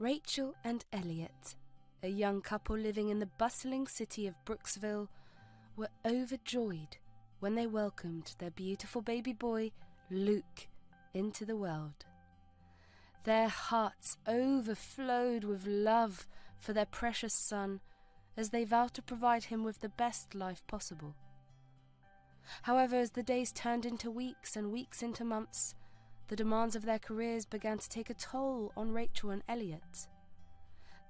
Rachel and Elliot, a young couple living in the bustling city of Brooksville, were overjoyed when they welcomed their beautiful baby boy, Luke, into the world. Their hearts overflowed with love for their precious son as they vowed to provide him with the best life possible. However, as the days turned into weeks and weeks into months, the demands of their careers began to take a toll on Rachel and Elliot.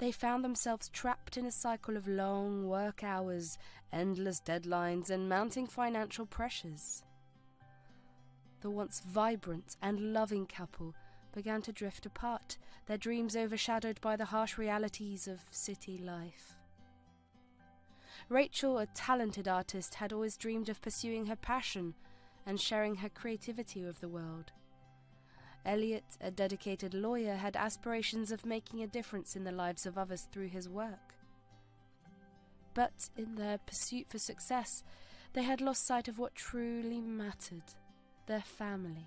They found themselves trapped in a cycle of long work hours, endless deadlines, and mounting financial pressures. The once vibrant and loving couple began to drift apart, their dreams overshadowed by the harsh realities of city life. Rachel, a talented artist, had always dreamed of pursuing her passion and sharing her creativity with the world. Elliot, a dedicated lawyer, had aspirations of making a difference in the lives of others through his work. But in their pursuit for success, they had lost sight of what truly mattered: their family.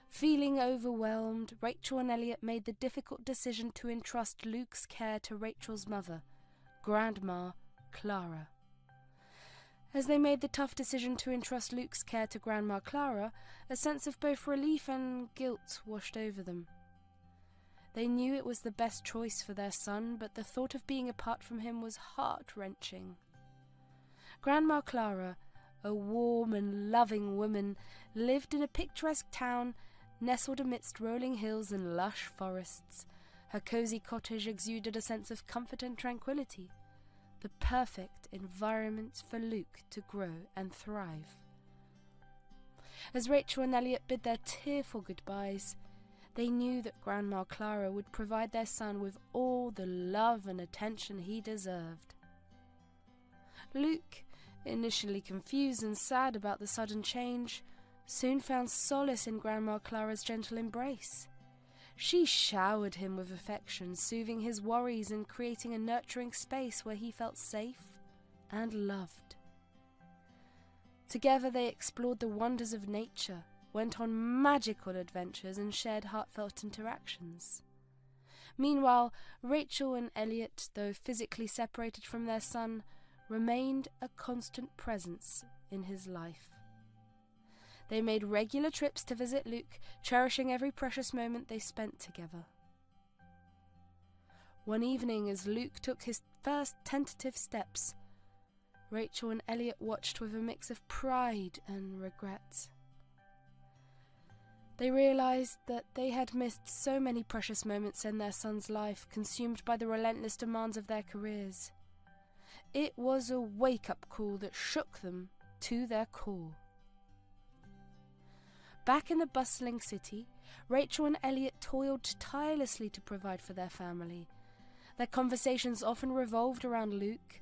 Feeling overwhelmed, Rachel and Elliot made the difficult decision to entrust Luke's care to Rachel's mother, Grandma Clara. As they made the tough decision to entrust Luke's care to Grandma Clara, a sense of both relief and guilt washed over them. They knew it was the best choice for their son, but the thought of being apart from him was heart-wrenching. Grandma Clara, a warm and loving woman, lived in a picturesque town nestled amidst rolling hills and lush forests. Her cosy cottage exuded a sense of comfort and tranquility, the perfect environment for Luke to grow and thrive. As Rachel and Elliot bid their tearful goodbyes, they knew that Grandma Clara would provide their son with all the love and attention he deserved. Luke, initially confused and sad about the sudden change, soon found solace in Grandma Clara's gentle embrace. She showered him with affection, soothing his worries and creating a nurturing space where he felt safe and loved. Together they explored the wonders of nature, went on magical adventures, and shared heartfelt interactions. Meanwhile, Rachel and Elliot, though physically separated from their son, remained a constant presence in his life. They made regular trips to visit Luke, cherishing every precious moment they spent together. One evening, as Luke took his first tentative steps, Rachel and Elliot watched with a mix of pride and regret. They realized that they had missed so many precious moments in their son's life, consumed by the relentless demands of their careers. It was a wake-up call that shook them to their core. Back in the bustling city, Rachel and Elliot toiled tirelessly to provide for their family. Their conversations often revolved around Luke,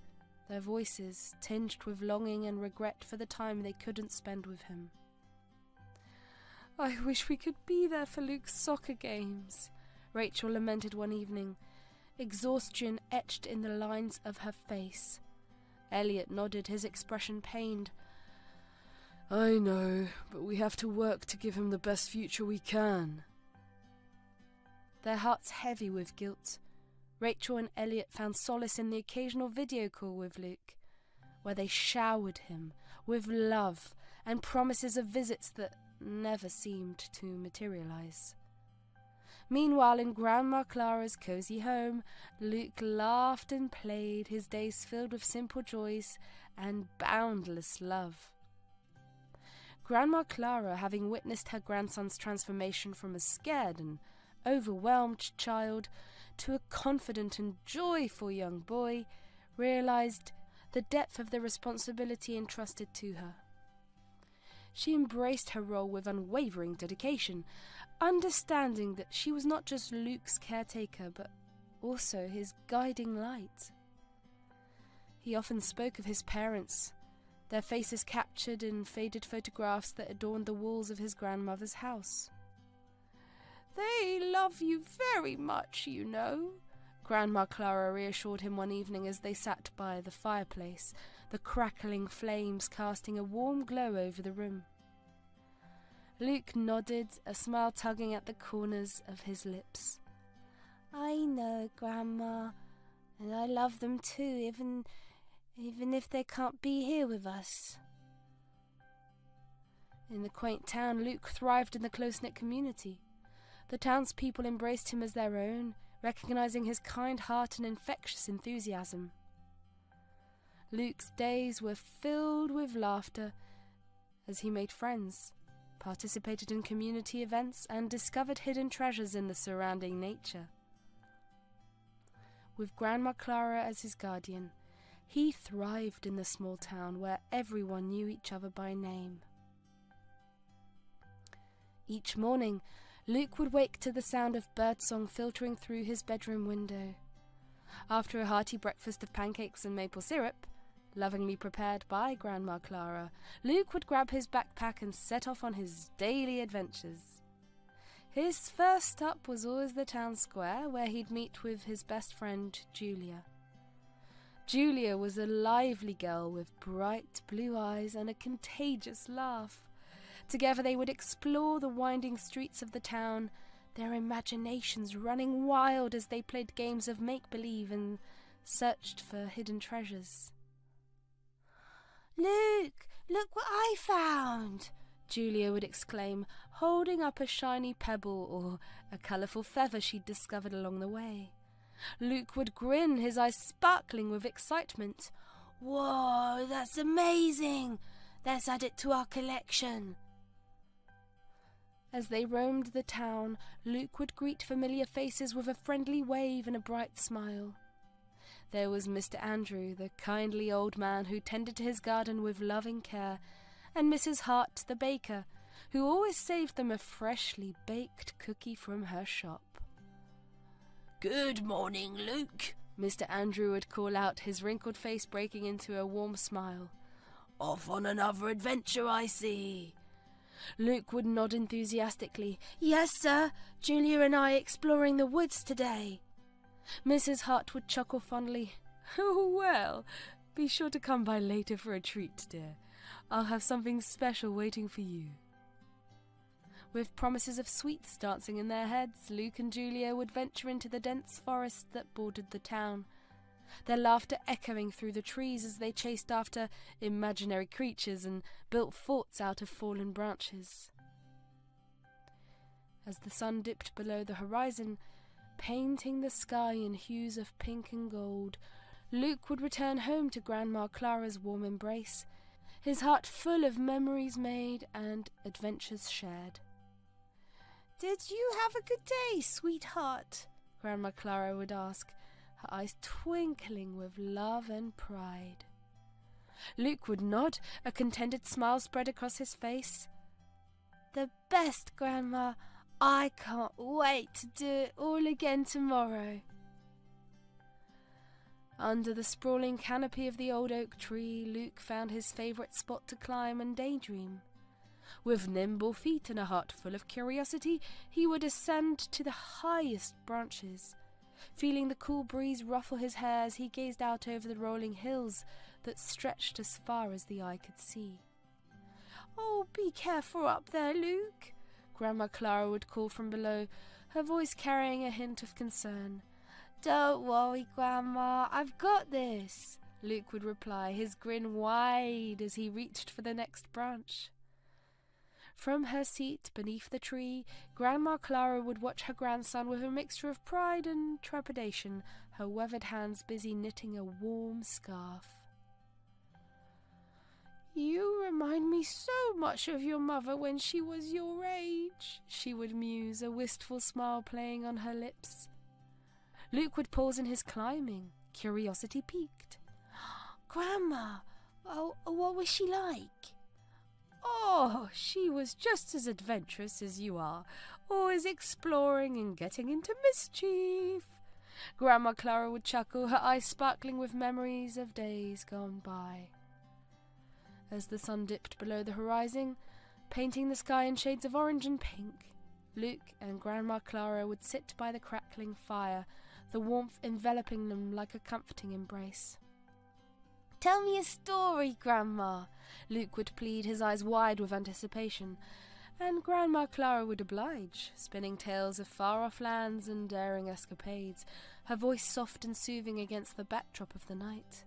their voices tinged with longing and regret for the time they couldn't spend with him. "I wish we could be there for Luke's soccer games," Rachel lamented one evening, exhaustion etched in the lines of her face. Elliot nodded, his expression pained. "I know, but we have to work to give him the best future we can." Their hearts heavy with guilt, Rachel and Elliot found solace in the occasional video call with Luke, where they showered him with love and promises of visits that never seemed to materialize. Meanwhile, in Grandma Clara's cozy home, Luke laughed and played, his days filled with simple joys and boundless love. Grandma Clara, having witnessed her grandson's transformation from a scared and overwhelmed child to a confident and joyful young boy, realized the depth of the responsibility entrusted to her. She embraced her role with unwavering dedication, understanding that she was not just Luke's caretaker, but also his guiding light. He often spoke of his parents, their faces captured in faded photographs that adorned the walls of his grandmother's house. "They love you very much, you know," Grandma Clara reassured him one evening as they sat by the fireplace, the crackling flames casting a warm glow over the room. Luke nodded, a smile tugging at the corners of his lips. I know, Grandma, and I love them too, even if they can't be here with us. In the quaint town, Luke thrived in the close-knit community. The townspeople embraced him as their own, recognizing his kind heart and infectious enthusiasm. Luke's days were filled with laughter as he made friends, participated in community events, and discovered hidden treasures in the surrounding nature. With Grandma Clara as his guardian, he thrived in the small town where everyone knew each other by name. Each morning, Luke would wake to the sound of birdsong filtering through his bedroom window. After a hearty breakfast of pancakes and maple syrup, lovingly prepared by Grandma Clara, Luke would grab his backpack and set off on his daily adventures. His first stop was always the town square, where he'd meet with his best friend, Julia. Julia was a lively girl with bright blue eyes and a contagious laugh. Together they would explore the winding streets of the town, their imaginations running wild as they played games of make-believe and searched for hidden treasures. "Luke, look what I found!" Julia would exclaim, holding up a shiny pebble or a colourful feather she'd discovered along the way. Luke would grin, his eyes sparkling with excitement. "Whoa, that's amazing! Let's add it to our collection." As they roamed the town, Luke would greet familiar faces with a friendly wave and a bright smile. There was Mr. Andrew, the kindly old man who tended to his garden with loving care, and Mrs. Hart, the baker, who always saved them a freshly baked cookie from her shop. "Good morning, Luke," Mr. Andrew would call out, his wrinkled face breaking into a warm smile. "Off on another adventure, I see." Luke would nod enthusiastically. "Yes, sir. Julia and I exploring the woods today." Mrs. Hart would chuckle fondly. "Oh, well, be sure to come by later for a treat, dear. I'll have something special waiting for you." With promises of sweets dancing in their heads, Luke and Julia would venture into the dense forest that bordered the town, their laughter echoing through the trees as they chased after imaginary creatures and built forts out of fallen branches. As the sun dipped below the horizon, painting the sky in hues of pink and gold, Luke would return home to Grandma Clara's warm embrace, his heart full of memories made and adventures shared. "Did you have a good day, sweetheart?" Grandma Clara would ask, her eyes twinkling with love and pride. Luke would nod, a contented smile spread across his face. "The best, Grandma. I can't wait to do it all again tomorrow." Under the sprawling canopy of the old oak tree, Luke found his favourite spot to climb and daydream. With nimble feet and a heart full of curiosity, he would ascend to the highest branches, feeling the cool breeze ruffle his hair as he gazed out over the rolling hills that stretched as far as the eye could see. "Oh, be careful up there, Luke," Grandma Clara would call from below, her voice carrying a hint of concern. "Don't worry, Grandma, I've got this," Luke would reply, his grin wide as he reached for the next branch. From her seat beneath the tree, Grandma Clara would watch her grandson with a mixture of pride and trepidation, her weathered hands busy knitting a warm scarf. "You remind me so much of your mother when she was your age," she would muse, a wistful smile playing on her lips. Luke would pause in his climbing, curiosity piqued. "Grandma, what was she like?" "Oh, she was just as adventurous as you are, always exploring and getting into mischief." Grandma Clara would chuckle, her eyes sparkling with memories of days gone by. As the sun dipped below the horizon, painting the sky in shades of orange and pink, Luke and Grandma Clara would sit by the crackling fire, the warmth enveloping them like a comforting embrace. "Tell me a story, Grandma," Luke would plead, his eyes wide with anticipation. and Grandma Clara would oblige, spinning tales of far-off lands and daring escapades, her voice soft and soothing against the backdrop of the night.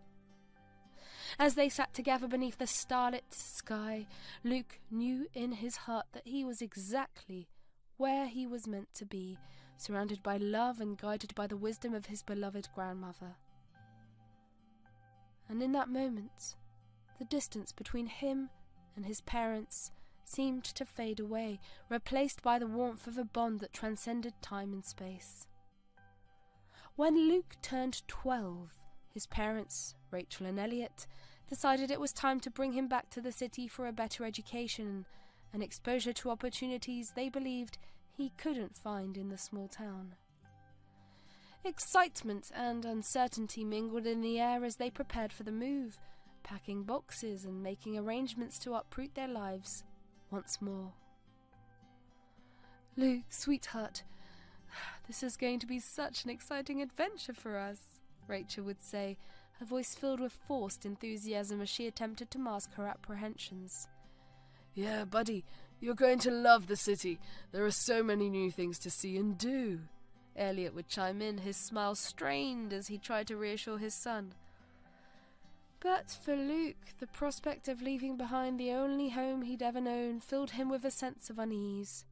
As they sat together beneath the starlit sky, Luke knew in his heart that he was exactly where he was meant to be, surrounded by love and guided by the wisdom of his beloved grandmother. And in that moment, the distance between him and his parents seemed to fade away, replaced by the warmth of a bond that transcended time and space. When Luke turned 12, his parents, Rachel and Elliot, decided it was time to bring him back to the city for a better education and exposure to opportunities they believed he couldn't find in the small town. Excitement and uncertainty mingled in the air as they prepared for the move, packing boxes and making arrangements to uproot their lives once more. "Luke, sweetheart, this is going to be such an exciting adventure for us," Rachel would say, her voice filled with forced enthusiasm as she attempted to mask her apprehensions. "Yeah, buddy, you're going to love the city. There are so many new things to see and do," Elliot would chime in, his smile strained as he tried to reassure his son. But for Luke, the prospect of leaving behind the only home he'd ever known filled him with a sense of unease.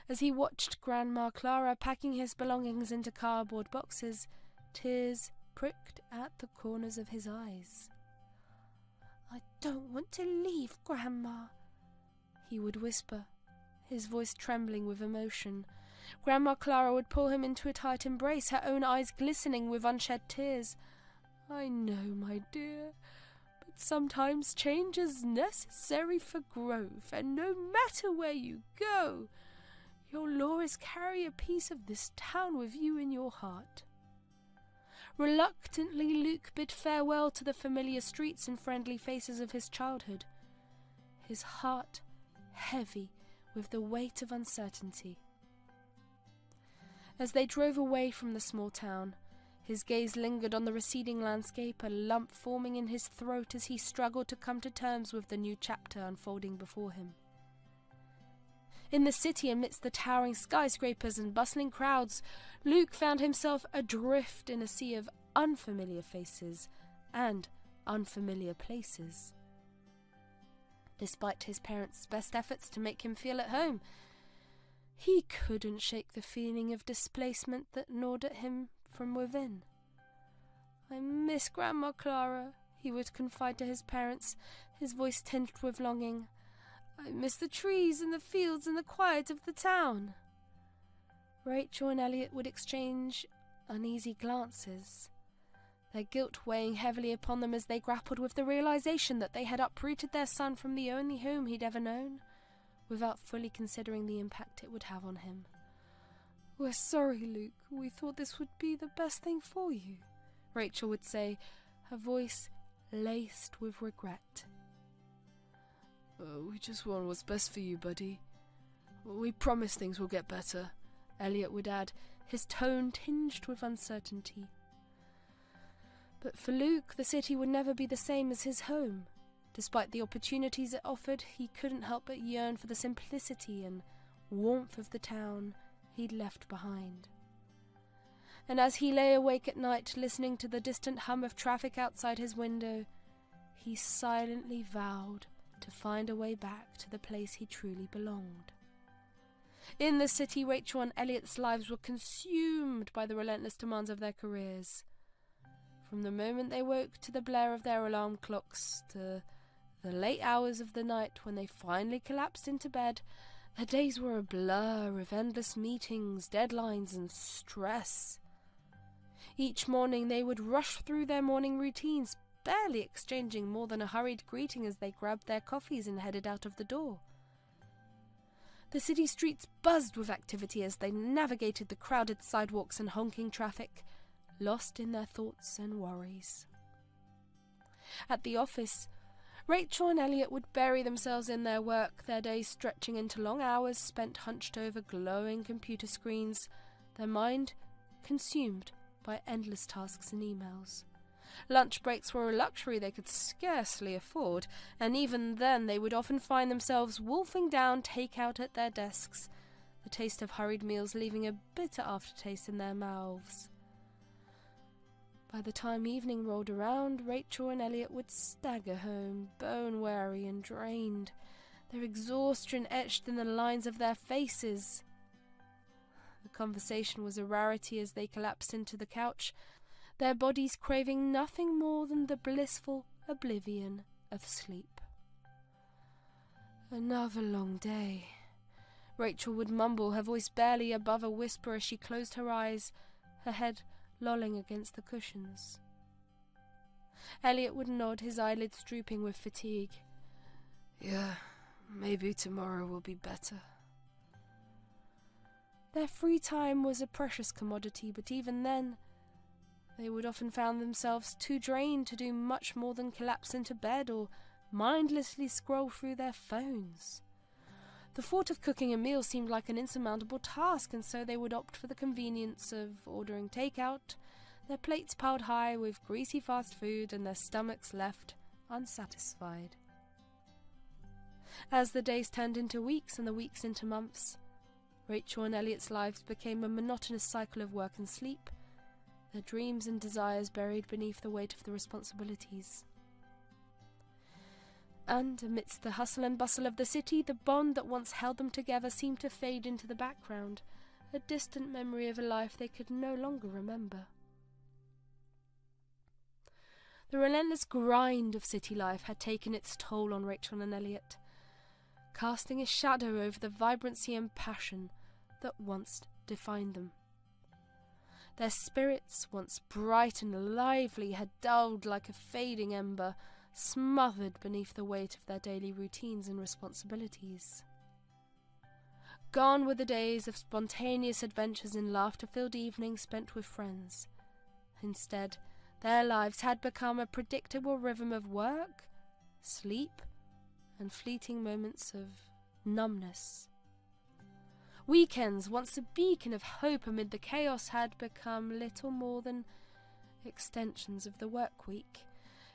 As he watched Grandma Clara packing his belongings into cardboard boxes, tears pricked at the corners of his eyes. "I don't want to leave, Grandma," he would whisper, his voice trembling with emotion. Grandma Clara would pull him into a tight embrace, her own eyes glistening with unshed tears. "I know, my dear, but sometimes change is necessary for growth, and no matter where you go, you'll always carry a piece of this town with you in your heart." Reluctantly, Luke bid farewell to the familiar streets and friendly faces of his childhood, his heart heavy with the weight of uncertainty. As they drove away from the small town, his gaze lingered on the receding landscape, a lump forming in his throat as he struggled to come to terms with the new chapter unfolding before him. In the city, amidst the towering skyscrapers and bustling crowds, Luke found himself adrift in a sea of unfamiliar faces and unfamiliar places. Despite his parents' best efforts to make him feel at home, he couldn't shake the feeling of displacement that gnawed at him from within. "I miss Grandma Clara," he would confide to his parents, his voice tinged with longing. "I miss the trees and the fields and the quiet of the town." Rachel and Elliot would exchange uneasy glances, their guilt weighing heavily upon them as they grappled with the realization that they had uprooted their son from the only home he'd ever known, without fully considering the impact it would have on him. "We're sorry, Luke. We thought this would be the best thing for you," Rachel would say, her voice laced with regret. "We just want what's best for you, buddy. We promise things will get better," Elliot would add, his tone tinged with uncertainty. But for Luke, the city would never be the same as his home. Despite the opportunities it offered, he couldn't help but yearn for the simplicity and warmth of the town he'd left behind. And as he lay awake at night, listening to the distant hum of traffic outside his window, he silently vowed to find a way back to the place he truly belonged. In the city, Rachel and Elliot's lives were consumed by the relentless demands of their careers. From the moment they woke to the blare of their alarm clocks, to the late hours of the night when they finally collapsed into bed, their days were a blur of endless meetings, deadlines, and stress. Each morning they would rush through their morning routines, barely exchanging more than a hurried greeting as they grabbed their coffees and headed out of the door. The city streets buzzed with activity as they navigated the crowded sidewalks and honking traffic, lost in their thoughts and worries. At the office, Rachel and Elliot would bury themselves in their work, their days stretching into long hours spent hunched over glowing computer screens, their mind consumed by endless tasks and emails. Lunch breaks were a luxury they could scarcely afford, and even then they would often find themselves wolfing down takeout at their desks, the taste of hurried meals leaving a bitter aftertaste in their mouths. By the time evening rolled around, Rachel and Elliot would stagger home, bone-weary and drained, their exhaustion etched in the lines of their faces. The conversation was a rarity as they collapsed into the couch, their bodies craving nothing more than the blissful oblivion of sleep. "Another long day," Rachel would mumble, her voice barely above a whisper as she closed her eyes, her head lolling against the cushions. Elliot would nod, his eyelids drooping with fatigue. "Yeah, maybe tomorrow will be better." Their free time was a precious commodity, but even then, they would often found themselves too drained to do much more than collapse into bed or mindlessly scroll through their phones. The thought of cooking a meal seemed like an insurmountable task, and so they would opt for the convenience of ordering takeout, their plates piled high with greasy fast food and their stomachs left unsatisfied. As the days turned into weeks and the weeks into months, Rachel and Elliot's lives became a monotonous cycle of work and sleep, their dreams and desires buried beneath the weight of the responsibilities. And amidst the hustle and bustle of the city, the bond that once held them together seemed to fade into the background, a distant memory of a life they could no longer remember. The relentless grind of city life had taken its toll on Rachel and Elliot, casting a shadow over the vibrancy and passion that once defined them. Their spirits, once bright and lively, had dulled like a fading ember, smothered beneath the weight of their daily routines and responsibilities. Gone were the days of spontaneous adventures and laughter-filled evenings spent with friends. Instead, their lives had become a predictable rhythm of work, sleep, and fleeting moments of numbness. Weekends, once a beacon of hope amid the chaos, had become little more than extensions of the work week,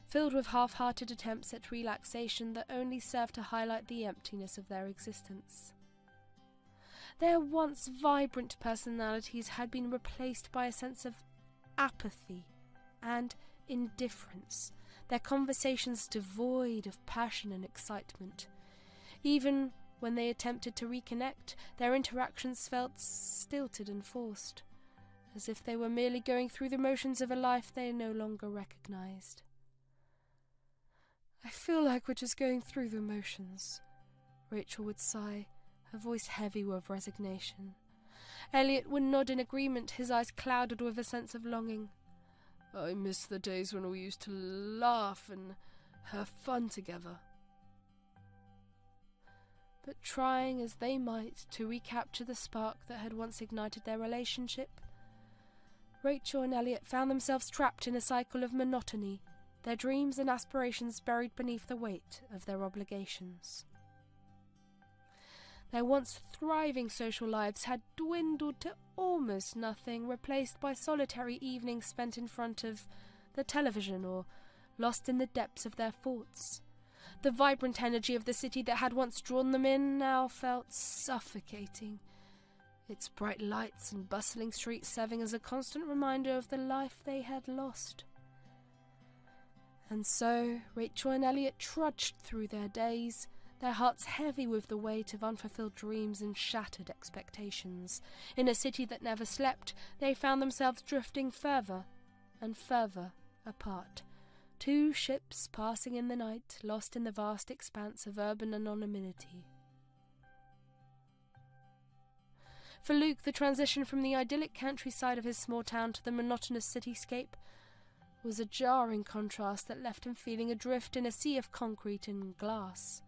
filled with half-hearted attempts at relaxation that only served to highlight the emptiness of their existence. Their once vibrant personalities had been replaced by a sense of apathy and indifference, their conversations devoid of passion and excitement. Even when they attempted to reconnect, their interactions felt stilted and forced, as if they were merely going through the motions of a life they no longer recognized. "I feel like we're just going through the motions," Rachel would sigh, her voice heavy with resignation. Elliot would nod in agreement, his eyes clouded with a sense of longing. "I miss the days when we used to laugh and have fun together." But trying as they might to recapture the spark that had once ignited their relationship, Rachel and Elliot found themselves trapped in a cycle of monotony, their dreams and aspirations buried beneath the weight of their obligations. Their once thriving social lives had dwindled to almost nothing, replaced by solitary evenings spent in front of the television or lost in the depths of their thoughts. The vibrant energy of the city that had once drawn them in now felt suffocating, its bright lights and bustling streets serving as a constant reminder of the life they had lost. And so Rachel and Elliot trudged through their days, their hearts heavy with the weight of unfulfilled dreams and shattered expectations. In a city that never slept, they found themselves drifting further and further apart. Two ships passing in the night, lost in the vast expanse of urban anonymity. For Luke, the transition from the idyllic countryside of his small town to the monotonous cityscape was a jarring contrast that left him feeling adrift in a sea of concrete and glass.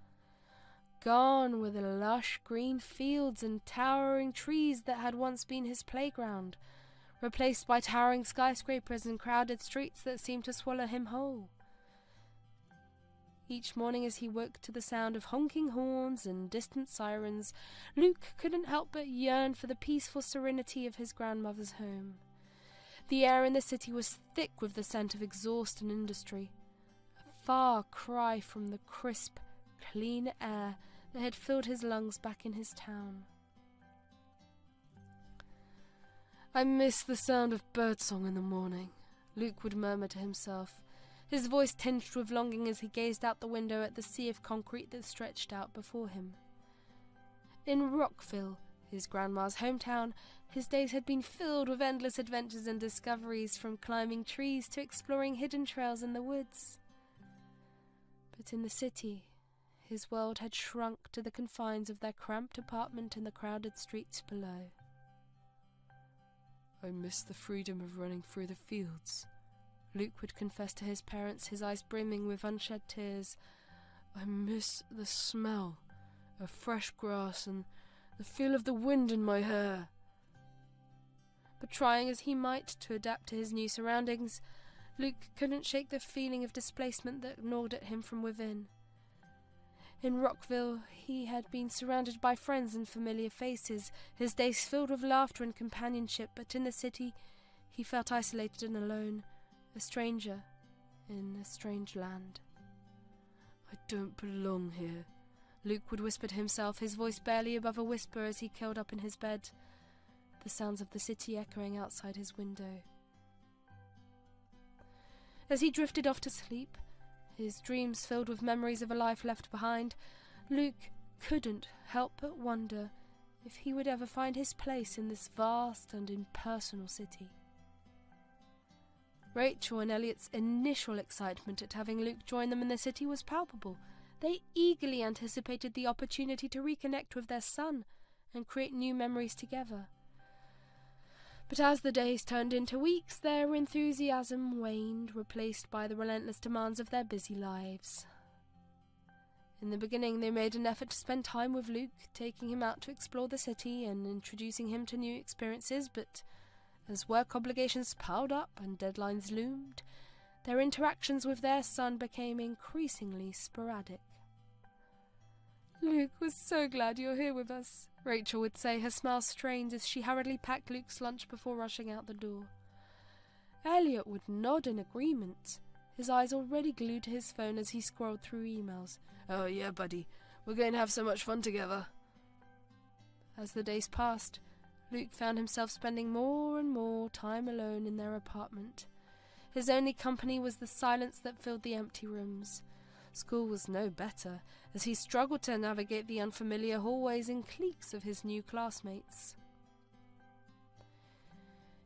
Gone were the lush green fields and towering trees that had once been his playground, replaced by towering skyscrapers and crowded streets that seemed to swallow him whole. Each morning as he woke to the sound of honking horns and distant sirens, Luke couldn't help but yearn for the peaceful serenity of his grandmother's home. The air in the city was thick with the scent of exhaust and industry, a far cry from the crisp, clean air that had filled his lungs back in his town. I miss the sound of birdsong in the morning, Luke would murmur to himself, his voice tinged with longing as he gazed out the window at the sea of concrete that stretched out before him. In Rockville, his grandma's hometown, his days had been filled with endless adventures and discoveries, from climbing trees to exploring hidden trails in the woods. But in the city, his world had shrunk to the confines of their cramped apartment in the crowded streets below. I miss the freedom of running through the fields, Luke would confess to his parents, his eyes brimming with unshed tears. I miss the smell of fresh grass and the feel of the wind in my hair. But trying as he might to adapt to his new surroundings, Luke couldn't shake the feeling of displacement that gnawed at him from within. In Rockville, he had been surrounded by friends and familiar faces, his days filled with laughter and companionship, but in the city he felt isolated and alone, a stranger in a strange land. I don't belong here, Luke would whisper to himself, his voice barely above a whisper as he curled up in his bed, the sounds of the city echoing outside his window. As he drifted off to sleep, his dreams filled with memories of a life left behind, Luke couldn't help but wonder if he would ever find his place in this vast and impersonal city. Rachel and Elliot's initial excitement at having Luke join them in the city was palpable. They eagerly anticipated the opportunity to reconnect with their son and create new memories together. But as the days turned into weeks, their enthusiasm waned, replaced by the relentless demands of their busy lives. In the beginning, they made an effort to spend time with Luke, taking him out to explore the city and introducing him to new experiences, but as work obligations piled up and deadlines loomed, their interactions with their son became increasingly sporadic. "Luke, we're so glad you're here with us," Rachel would say, her smile strained as she hurriedly packed Luke's lunch before rushing out the door. Elliot would nod in agreement, his eyes already glued to his phone as he scrolled through emails. "Oh yeah, buddy, we're going to have so much fun together." As the days passed, Luke found himself spending more and more time alone in their apartment. His only company was the silence that filled the empty rooms. School was no better, as he struggled to navigate the unfamiliar hallways and cliques of his new classmates.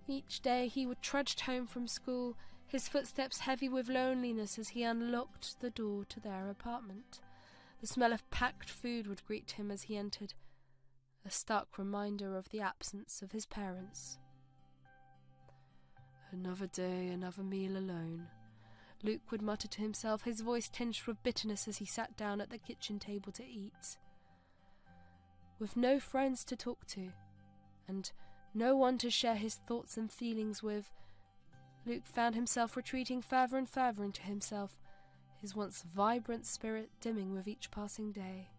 Each day he would trudge home from school, his footsteps heavy with loneliness as he unlocked the door to their apartment. The smell of packed food would greet him as he entered, a stark reminder of the absence of his parents. "Another day, another meal alone," Luke would mutter to himself, his voice tinged with bitterness as he sat down at the kitchen table to eat. With no friends to talk to, and no one to share his thoughts and feelings with, Luke found himself retreating further and further into himself, his once vibrant spirit dimming with each passing day.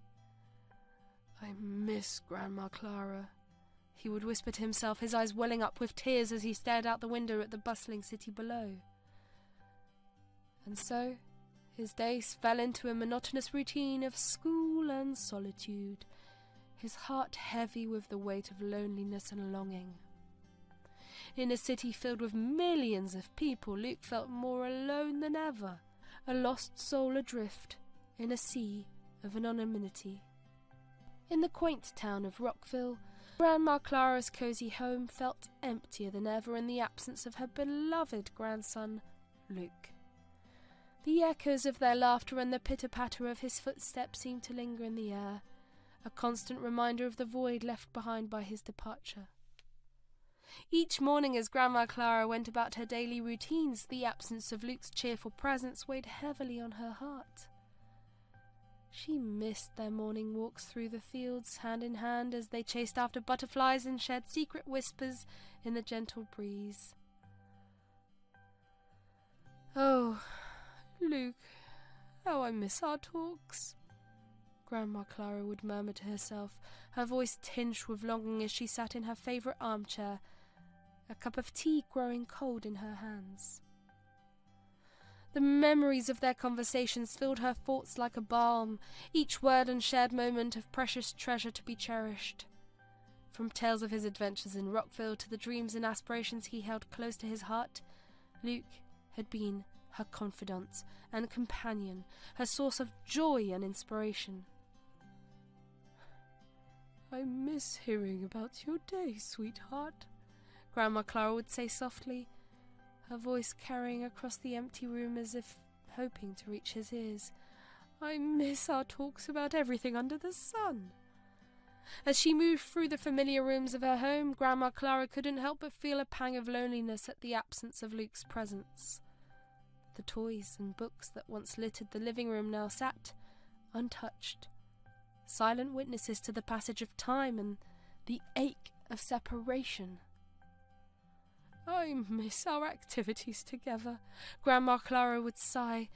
"I miss Grandma Clara," he would whisper to himself, his eyes welling up with tears as he stared out the window at the bustling city below. And so, his days fell into a monotonous routine of school and solitude, his heart heavy with the weight of loneliness and longing. In a city filled with millions of people, Luke felt more alone than ever, a lost soul adrift in a sea of anonymity. In the quaint town of Rockville, Grandma Clara's cosy home felt emptier than ever in the absence of her beloved grandson, Luke. The echoes of their laughter and the pitter-patter of his footsteps seemed to linger in the air, a constant reminder of the void left behind by his departure. Each morning as Grandma Clara went about her daily routines, the absence of Luke's cheerful presence weighed heavily on her heart. She missed their morning walks through the fields, hand in hand, as they chased after butterflies and shared secret whispers in the gentle breeze. "Oh, Luke, how I miss our talks," Grandma Clara would murmur to herself, her voice tinged with longing as she sat in her favourite armchair, a cup of tea growing cold in her hands. The memories of their conversations filled her thoughts like a balm, each word and shared moment of precious treasure to be cherished. From tales of his adventures in Rockville to the dreams and aspirations he held close to his heart, Luke had been her confidant and companion, her source of joy and inspiration. "I miss hearing about your day, sweetheart," Grandma Clara would say softly, her voice carrying across the empty room as if hoping to reach his ears. "I miss our talks about everything under the sun." As she moved through the familiar rooms of her home, Grandma Clara couldn't help but feel a pang of loneliness at the absence of Luke's presence. The toys and books that once littered the living room now sat, untouched, silent witnesses to the passage of time and the ache of separation. "I miss our activities together," Grandma Clara would sigh,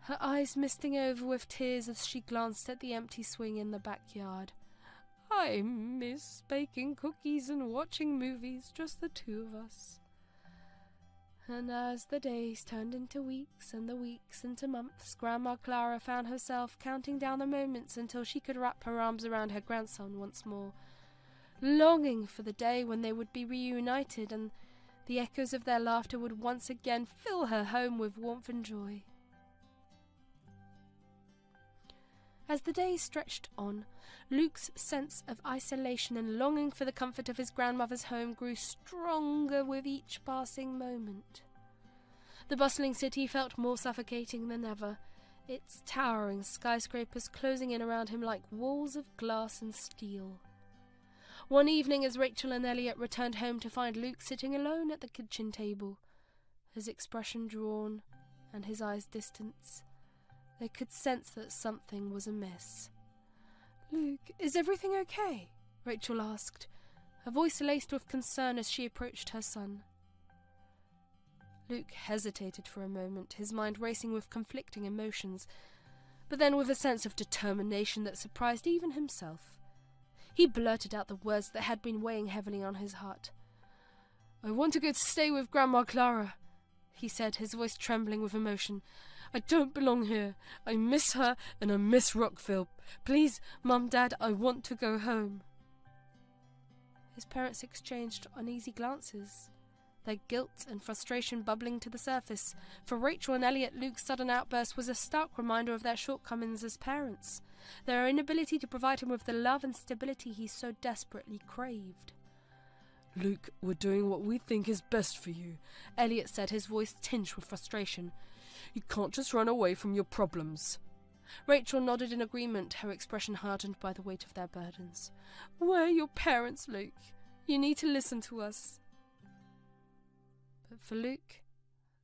her eyes misting over with tears as she glanced at the empty swing in the backyard. "I miss baking cookies and watching movies, just the two of us." And as the days turned into weeks and the weeks into months, Grandma Clara found herself counting down the moments until she could wrap her arms around her grandson once more, longing for the day when they would be reunited and the echoes of their laughter would once again fill her home with warmth and joy. As the days stretched on, Luke's sense of isolation and longing for the comfort of his grandmother's home grew stronger with each passing moment. The bustling city felt more suffocating than ever, its towering skyscrapers closing in around him like walls of glass and steel. One evening, as Rachel and Elliot returned home to find Luke sitting alone at the kitchen table, his expression drawn and his eyes distant, they could sense that something was amiss. "Luke, is everything okay?" Rachel asked, her voice laced with concern as she approached her son. Luke hesitated for a moment, his mind racing with conflicting emotions, but then with a sense of determination that surprised even himself. He blurted out the words that had been weighing heavily on his heart. "I want to go to stay with Grandma Clara," he said, his voice trembling with emotion. "I don't belong here. I miss her and I miss Rockville. Please, Mum, Dad, I want to go home." His parents exchanged uneasy glances, their guilt and frustration bubbling to the surface. For Rachel and Elliot, Luke's sudden outburst was a stark reminder of their shortcomings as parents, their inability to provide him with the love and stability he so desperately craved. "Luke, we're doing what we think is best for you," Elliot said, his voice tinged with frustration. "You can't just run away from your problems." Rachel nodded in agreement, her expression hardened by the weight of their burdens. "We're your parents, Luke. You need to listen to us." But for Luke,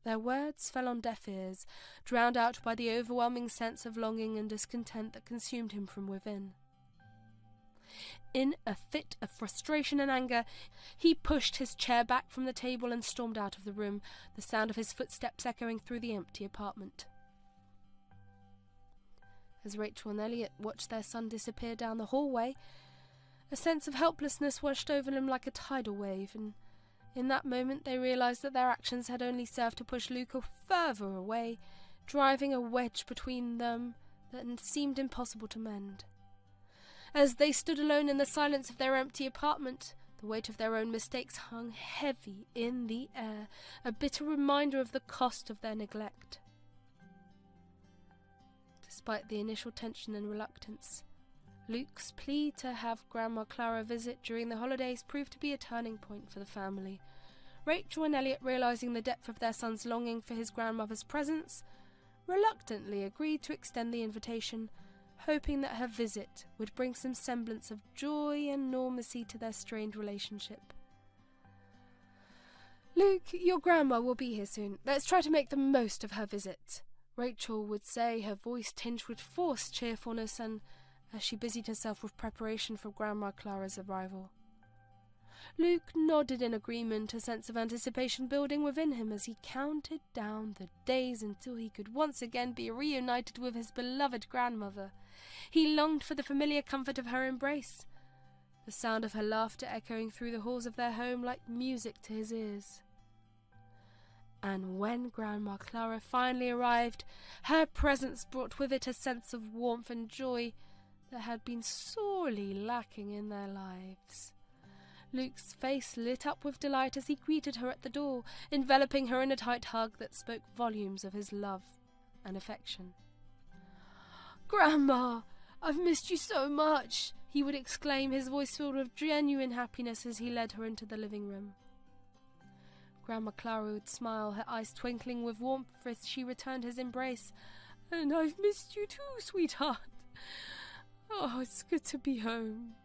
their words fell on deaf ears, drowned out by the overwhelming sense of longing and discontent that consumed him from within. In a fit of frustration and anger, he pushed his chair back from the table and stormed out of the room, the sound of his footsteps echoing through the empty apartment. As Rachel and Elliot watched their son disappear down the hallway, a sense of helplessness washed over them like a tidal wave, and in that moment they realized that their actions had only served to push Luke further away, driving a wedge between them that seemed impossible to mend. As they stood alone in the silence of their empty apartment, the weight of their own mistakes hung heavy in the air, a bitter reminder of the cost of their neglect. Despite the initial tension and reluctance, Luke's plea to have Grandma Clara visit during the holidays proved to be a turning point for the family. Rachel and Elliot, realizing the depth of their son's longing for his grandmother's presence, reluctantly agreed to extend the invitation, hoping that her visit would bring some semblance of joy and normalcy to their strained relationship. "Luke, your grandma will be here soon. Let's try to make the most of her visit," Rachel would say, her voice tinged with forced cheerfulness, and as she busied herself with preparation for Grandma Clara's arrival. Luke nodded in agreement, a sense of anticipation building within him as he counted down the days until he could once again be reunited with his beloved grandmother. He longed for the familiar comfort of her embrace, the the sound of her laughter echoing through the halls of their home like music to his ears. And when Grandma Clara finally arrived, her presence brought with it a sense of warmth and joy that had been sorely lacking in their lives. Luke's face lit up with delight as he greeted her at the door, enveloping her in a tight hug that spoke volumes of his love and affection. "Grandma, I've missed you so much," he would exclaim, his voice filled with genuine happiness as he led her into the living room. Grandma Clara would smile, her eyes twinkling with warmth as she returned his embrace. "And I've missed you too, sweetheart. Oh, it's good to be home."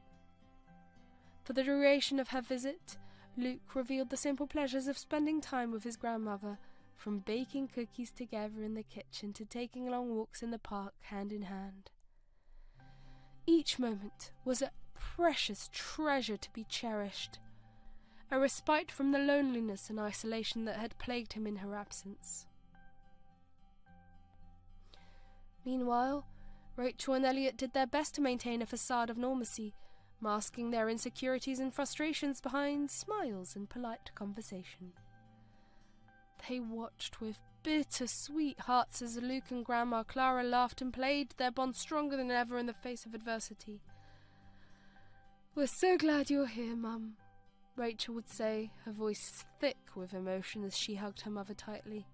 For the duration of her visit, Luke revealed the simple pleasures of spending time with his grandmother, from baking cookies together in the kitchen to taking long walks in the park hand in hand. Each moment was a precious treasure to be cherished, a respite from the loneliness and isolation that had plagued him in her absence. Meanwhile, Rachel and Elliot did their best to maintain a facade of normalcy, masking their insecurities and frustrations behind smiles and polite conversation. They watched with bittersweet hearts as Luke and Grandma Clara laughed and played, their bond stronger than ever in the face of adversity. "We're so glad you're here, Mum," Rachel would say, her voice thick with emotion as she hugged her mother tightly.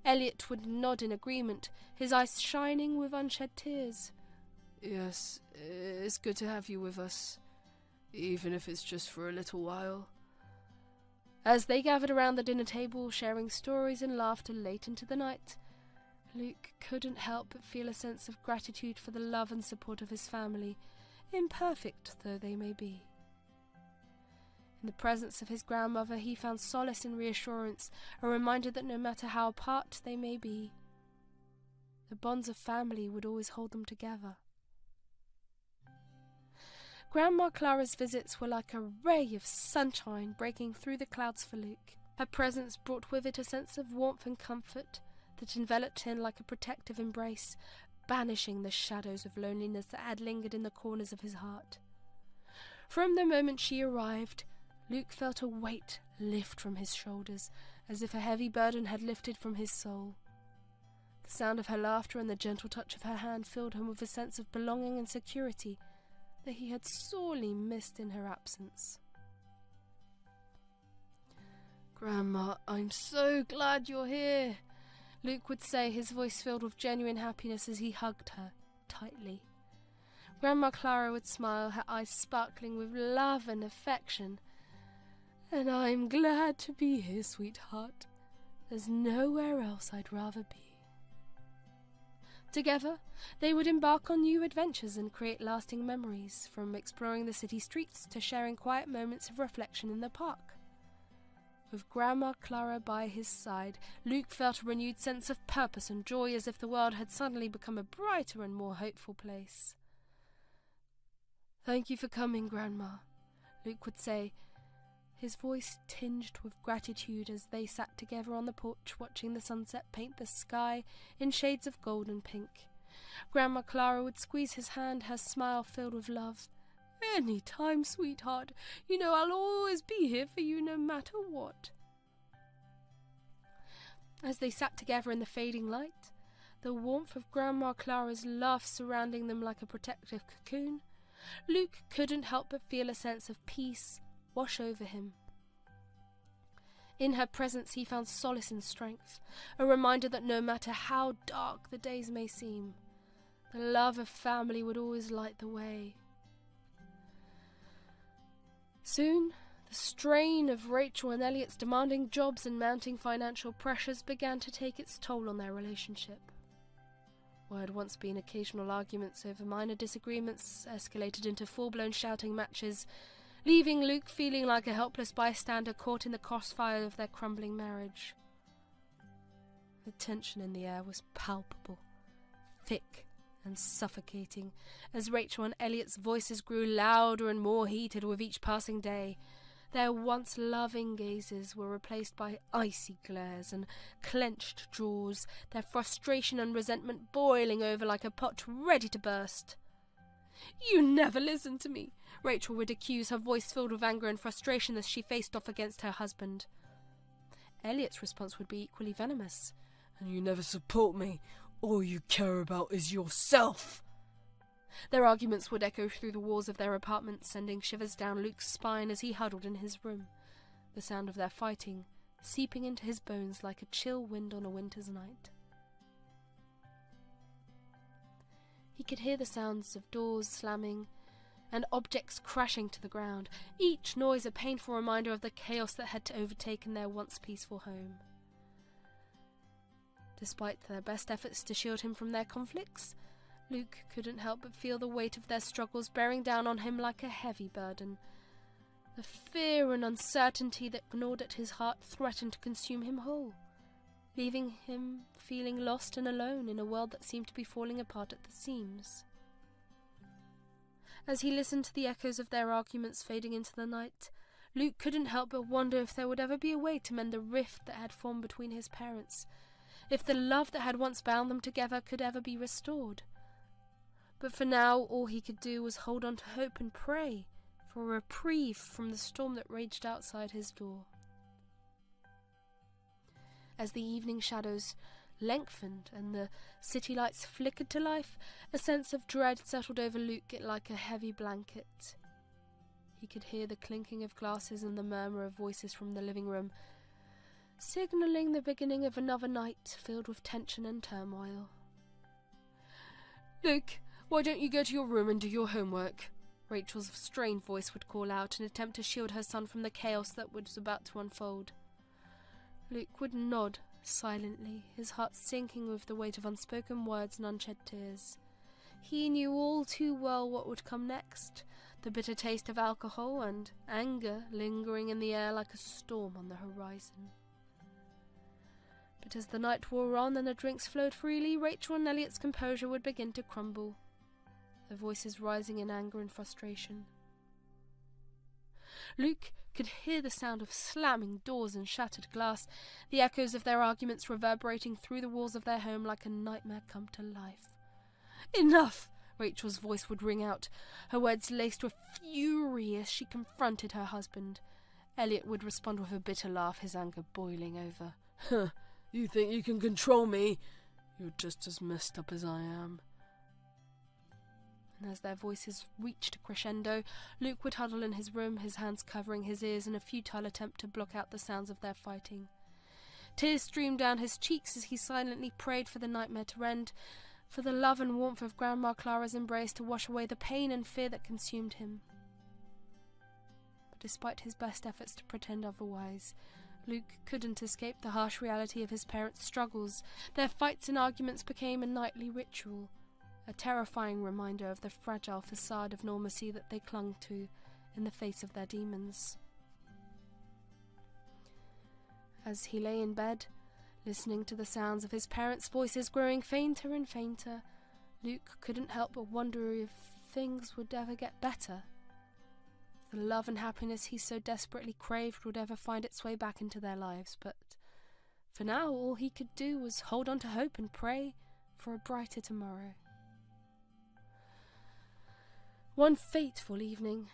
Elliot would nod in agreement, his eyes shining with unshed tears. "Yes, it's good to have you with us, even if it's just for a little while." As they gathered around the dinner table, sharing stories and laughter late into the night, Luke couldn't help but feel a sense of gratitude for the love and support of his family, imperfect though they may be. In the presence of his grandmother, he found solace and reassurance, a reminder that no matter how apart they may be, the bonds of family would always hold them together. Grandma Clara's visits were like a ray of sunshine breaking through the clouds for Luke. Her presence brought with it a sense of warmth and comfort that enveloped him like a protective embrace, banishing the shadows of loneliness that had lingered in the corners of his heart. From the moment she arrived, Luke felt a weight lift from his shoulders, as if a heavy burden had lifted from his soul. The sound of her laughter and the gentle touch of her hand filled him with a sense of belonging and security that he had sorely missed in her absence. "Grandma, I'm so glad you're here," Luke would say, his voice filled with genuine happiness as he hugged her tightly. Grandma Clara would smile, her eyes sparkling with love and affection. "And I'm glad to be here, sweetheart. There's nowhere else I'd rather be." Together, they would embark on new adventures and create lasting memories, from exploring the city streets to sharing quiet moments of reflection in the park. With Grandma Clara by his side, Luke felt a renewed sense of purpose and joy, as if the world had suddenly become a brighter and more hopeful place. "Thank you for coming, Grandma," Luke would say, his voice tinged with gratitude as they sat together on the porch watching the sunset paint the sky in shades of gold and pink. Grandma Clara would squeeze his hand, her smile filled with love. "Any time, sweetheart. You know I'll always be here for you no matter what." As they sat together in the fading light, the warmth of Grandma Clara's laugh surrounding them like a protective cocoon, Luke couldn't help but feel a sense of peace wash over him. In her presence he found solace and strength, a reminder that no matter how dark the days may seem, the love of family would always light the way. Soon, the strain of Rachel and Elliot's demanding jobs and mounting financial pressures began to take its toll on their relationship. What had once been occasional arguments over minor disagreements escalated into full-blown shouting matches, leaving Luke feeling like a helpless bystander caught in the crossfire of their crumbling marriage. The tension in the air was palpable, thick and suffocating, as Rachel and Elliot's voices grew louder and more heated with each passing day. Their once loving gazes were replaced by icy glares and clenched jaws, their frustration and resentment boiling over like a pot ready to burst. "You never listen to me. Rachel would accuse, her voice filled with anger and frustration as she faced off against her husband. Elliot's response would be equally venomous. And you never support me. All you care about is yourself. Their arguments would echo through the walls of their apartment, sending shivers down Luke's spine as he huddled in his room, the sound of their fighting seeping into his bones like a chill wind on a winter's night. He could hear the sounds of doors slamming and objects crashing to the ground, each noise a painful reminder of the chaos that had overtaken their once peaceful home. Despite their best efforts to shield him from their conflicts, Luke couldn't help but feel the weight of their struggles bearing down on him like a heavy burden. The fear and uncertainty that gnawed at his heart threatened to consume him whole, leaving him feeling lost and alone in a world that seemed to be falling apart at the seams. As he listened to the echoes of their arguments fading into the night, Luke couldn't help but wonder if there would ever be a way to mend the rift that had formed between his parents, if the love that had once bound them together could ever be restored. But for now, all he could do was hold on to hope and pray for a reprieve from the storm that raged outside his door. As the evening shadows lengthened and the city lights flickered to life, a sense of dread settled over Luke like a heavy blanket. He could hear the clinking of glasses and the murmur of voices from the living room, signalling the beginning of another night filled with tension and turmoil. "Luke, why don't you go to your room and do your homework?" Rachel's strained voice would call out in an attempt to shield her son from the chaos that was about to unfold. Luke would nod silently, his heart sinking with the weight of unspoken words and unshed tears. He knew all too well what would come next, the bitter taste of alcohol and anger lingering in the air like a storm on the horizon. But as the night wore on and the drinks flowed freely, Rachel and Elliot's composure would begin to crumble, their voices rising in anger and frustration. Luke could hear the sound of slamming doors and shattered glass, the echoes of their arguments reverberating through the walls of their home like a nightmare come to life. "Enough!" Rachel's voice would ring out, her words laced with fury as she confronted her husband. Elliot would respond with a bitter laugh, his anger boiling over. "Huh, you think you can control me? You're just as messed up as I am." And as their voices reached a crescendo, Luke would huddle in his room, his hands covering his ears in a futile attempt to block out the sounds of their fighting. Tears streamed down his cheeks as he silently prayed for the nightmare to end, for the love and warmth of Grandma Clara's embrace to wash away the pain and fear that consumed him. But despite his best efforts to pretend otherwise, Luke couldn't escape the harsh reality of his parents' struggles. Their fights and arguments became a nightly ritual, a terrifying reminder of the fragile facade of normalcy that they clung to in the face of their demons. As he lay in bed, listening to the sounds of his parents' voices growing fainter and fainter, Luke couldn't help but wonder if things would ever get better. If the love and happiness he so desperately craved would ever find its way back into their lives. But for now, all he could do was hold on to hope and pray for a brighter tomorrow. One fateful evening,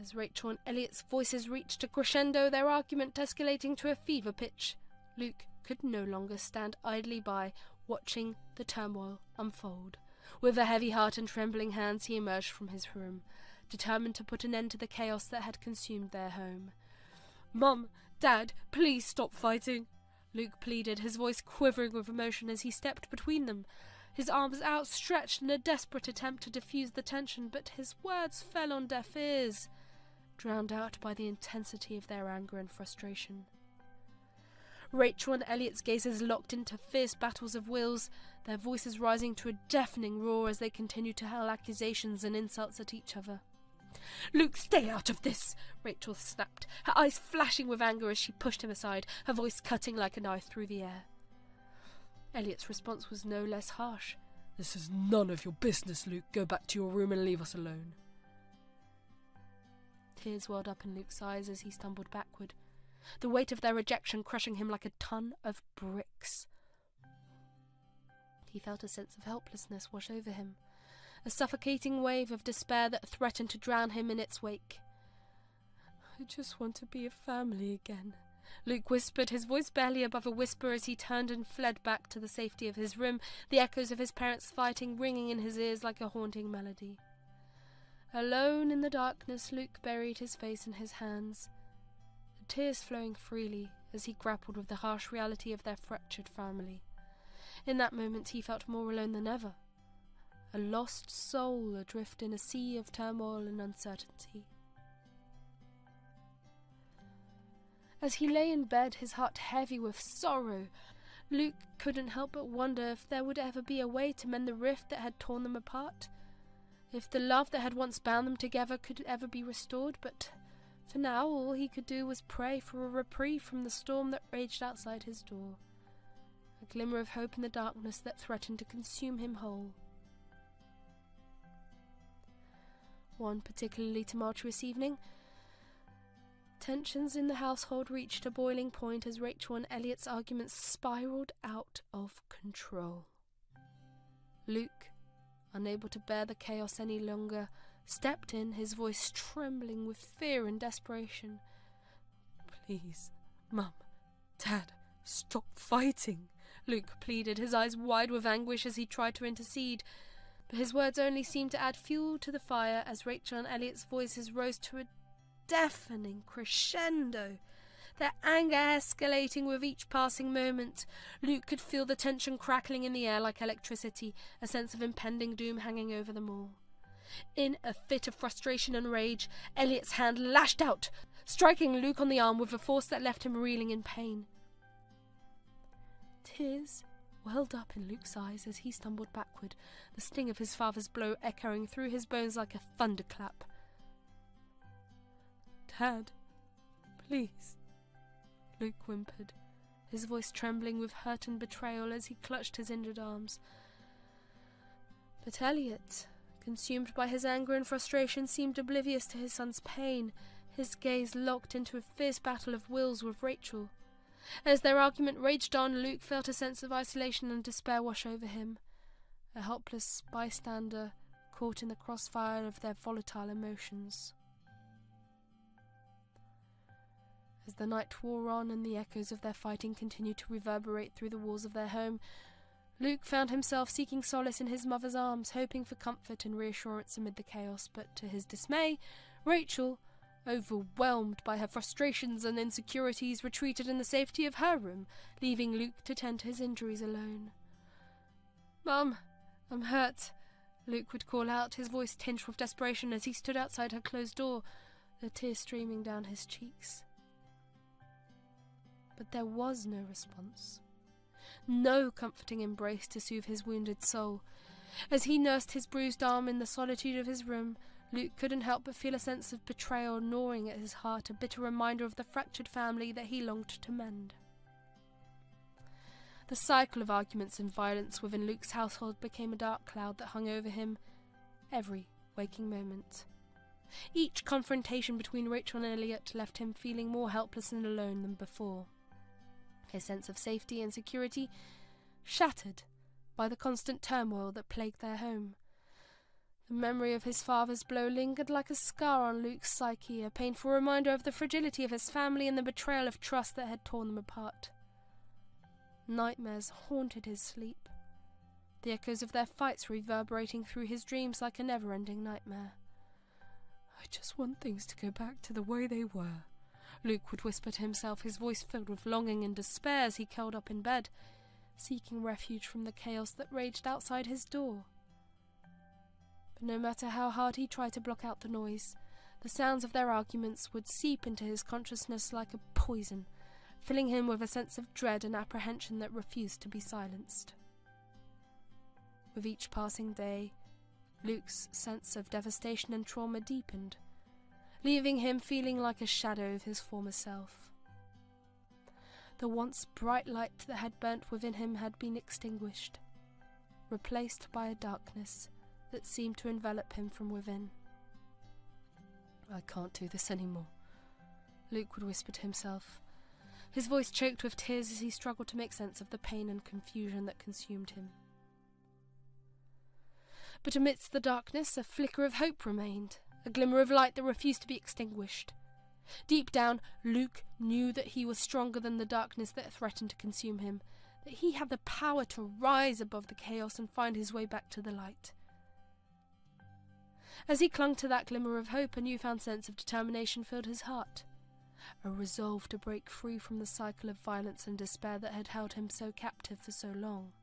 as Rachel and Elliot's voices reached a crescendo, their argument escalating to a fever pitch, Luke could no longer stand idly by, watching the turmoil unfold. With a heavy heart and trembling hands, he emerged from his room, determined to put an end to the chaos that had consumed their home. "Mum, Dad, please stop fighting," Luke pleaded, his voice quivering with emotion as he stepped between them, his arms outstretched in a desperate attempt to diffuse the tension, but his words fell on deaf ears, drowned out by the intensity of their anger and frustration. Rachel and Elliot's gazes locked into fierce battles of wills, their voices rising to a deafening roar as they continued to hurl accusations and insults at each other. "Luke, stay out of this!" Rachel snapped, her eyes flashing with anger as she pushed him aside, her voice cutting like a knife through the air. Elliot's response was no less harsh. "This is none of your business, Luke. Go back to your room and leave us alone." Tears welled up in Luke's eyes as he stumbled backward, the weight of their rejection crushing him like a ton of bricks. He felt a sense of helplessness wash over him, a suffocating wave of despair that threatened to drown him in its wake. "I just want to be a family again," Luke whispered, his voice barely above a whisper as he turned and fled back to the safety of his room, the echoes of his parents' fighting ringing in his ears like a haunting melody. Alone in the darkness, Luke buried his face in his hands, the tears flowing freely as he grappled with the harsh reality of their fractured family. In that moment he felt more alone than ever, a lost soul adrift in a sea of turmoil and uncertainty. As he lay in bed, his heart heavy with sorrow, Luke couldn't help but wonder if there would ever be a way to mend the rift that had torn them apart, if the love that had once bound them together could ever be restored. But for now all he could do was pray for a reprieve from the storm that raged outside his door, a glimmer of hope in the darkness that threatened to consume him whole. One particularly tumultuous evening, tensions in the household reached a boiling point as Rachel and Elliot's arguments spiraled out of control. Luke, unable to bear the chaos any longer, stepped in, his voice trembling with fear and desperation. "Please, Mum, Dad, stop fighting," Luke pleaded, his eyes wide with anguish as he tried to intercede. But his words only seemed to add fuel to the fire as Rachel and Elliot's voices rose to a deafening crescendo, their anger escalating with each passing moment. Luke could feel the tension crackling in the air like electricity, a sense of impending doom hanging over them all. In a fit of frustration and rage, Elliot's hand lashed out, striking Luke on the arm with a force that left him reeling in pain. Tears welled up in Luke's eyes as he stumbled backward, the sting of his father's blow echoing through his bones like a thunderclap. "Dad, please," Luke whimpered, his voice trembling with hurt and betrayal as he clutched his injured arms. But Elliot, consumed by his anger and frustration, seemed oblivious to his son's pain, his gaze locked into a fierce battle of wills with Rachel. As their argument raged on, Luke felt a sense of isolation and despair wash over him, a helpless bystander caught in the crossfire of their volatile emotions. As the night wore on and the echoes of their fighting continued to reverberate through the walls of their home, Luke found himself seeking solace in his mother's arms, hoping for comfort and reassurance amid the chaos. But to his dismay, Rachel, overwhelmed by her frustrations and insecurities, retreated in the safety of her room, leaving Luke to tend to his injuries alone. "Mum, I'm hurt," Luke would call out, his voice tinged with desperation as he stood outside her closed door, the tears streaming down his cheeks. But there was no response, no comforting embrace to soothe his wounded soul. As he nursed his bruised arm in the solitude of his room, Luke couldn't help but feel a sense of betrayal gnawing at his heart, a bitter reminder of the fractured family that he longed to mend. The cycle of arguments and violence within Luke's household became a dark cloud that hung over him every waking moment. Each confrontation between Rachel and Elliot left him feeling more helpless and alone than before, his sense of safety and security shattered by the constant turmoil that plagued their home. The memory of his father's blow lingered like a scar on Luke's psyche, a painful reminder of the fragility of his family and the betrayal of trust that had torn them apart. Nightmares haunted his sleep, the echoes of their fights reverberating through his dreams like a never-ending nightmare. "I just want things to go back to the way they were," Luke would whisper to himself, his voice filled with longing and despair as he curled up in bed, seeking refuge from the chaos that raged outside his door. But no matter how hard he tried to block out the noise, the sounds of their arguments would seep into his consciousness like a poison, filling him with a sense of dread and apprehension that refused to be silenced. With each passing day, Luke's sense of devastation and trauma deepened, leaving him feeling like a shadow of his former self. The once bright light that had burnt within him had been extinguished, replaced by a darkness that seemed to envelop him from within. "I can't do this anymore," Luke would whisper to himself, his voice choked with tears as he struggled to make sense of the pain and confusion that consumed him. But amidst the darkness, a flicker of hope remained, a glimmer of light that refused to be extinguished. Deep down, Luke knew that he was stronger than the darkness that threatened to consume him, that he had the power to rise above the chaos and find his way back to the light. As he clung to that glimmer of hope, a newfound sense of determination filled his heart, a resolve to break free from the cycle of violence and despair that had held him so captive for so long.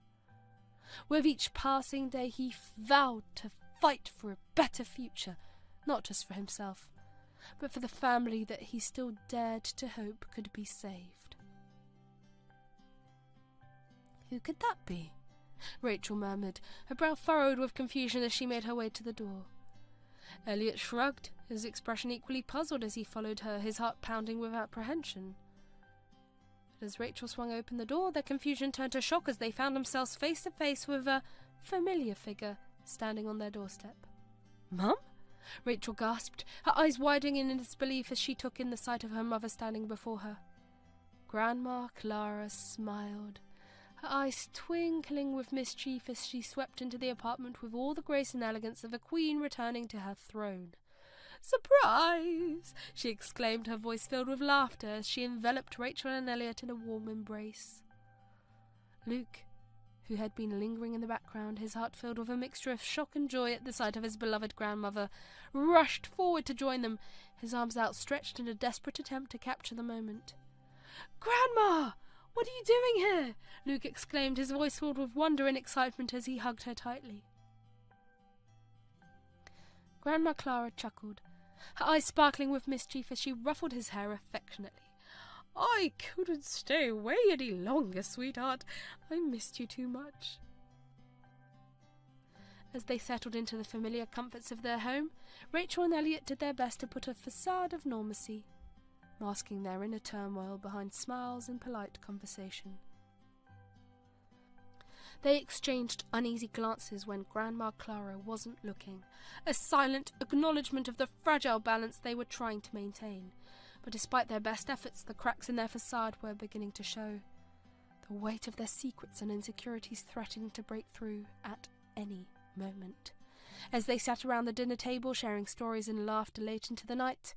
With each passing day he vowed to fight for a better future, not just for himself, but for the family that he still dared to hope could be saved. "Who could that be?" Rachel murmured, her brow furrowed with confusion as she made her way to the door. Elliot shrugged, his expression equally puzzled as he followed her, his heart pounding with apprehension. But as Rachel swung open the door, their confusion turned to shock as they found themselves face to face with a familiar figure standing on their doorstep. "Mum?" Rachel gasped, her eyes widening in disbelief as she took in the sight of her mother standing before her. Grandma Clara smiled, her eyes twinkling with mischief as she swept into the apartment with all the grace and elegance of a queen returning to her throne. "Surprise!" she exclaimed, her voice filled with laughter as she enveloped Rachel and Elliot in a warm embrace. Luke, who had been lingering in the background, his heart filled with a mixture of shock and joy at the sight of his beloved grandmother, rushed forward to join them, his arms outstretched in a desperate attempt to capture the moment. "Grandma! What are you doing here?" Luke exclaimed, his voice filled with wonder and excitement as he hugged her tightly. Grandma Clara chuckled, her eyes sparkling with mischief as she ruffled his hair affectionately. "I couldn't stay away any longer, sweetheart. I missed you too much." As they settled into the familiar comforts of their home, Rachel and Elliot did their best to put a facade of normalcy, masking their inner turmoil behind smiles and polite conversation. They exchanged uneasy glances when Grandma Clara wasn't looking, a silent acknowledgement of the fragile balance they were trying to maintain. But despite their best efforts, the cracks in their facade were beginning to show, the weight of their secrets and insecurities threatening to break through at any moment. As they sat around the dinner table, sharing stories and laughter late into the night,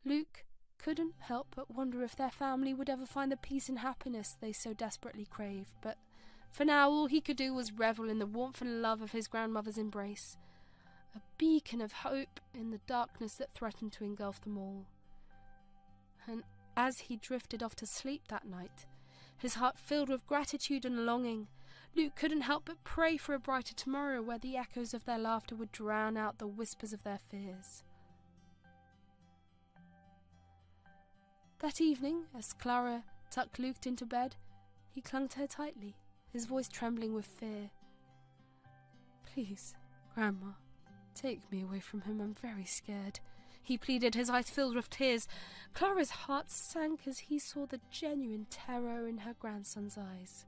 Luke couldn't help but wonder if their family would ever find the peace and happiness they so desperately craved. But for now, all he could do was revel in the warmth and love of his grandmother's embrace, a beacon of hope in the darkness that threatened to engulf them all. And as he drifted off to sleep that night, his heart filled with gratitude and longing, Luke couldn't help but pray for a brighter tomorrow where the echoes of their laughter would drown out the whispers of their fears. That evening, as Clara tucked Luke into bed, he clung to her tightly, his voice trembling with fear. "Please, Grandma, take me away from him. I'm very scared," he pleaded, his eyes filled with tears. Clara's heart sank as he saw the genuine terror in her grandson's eyes.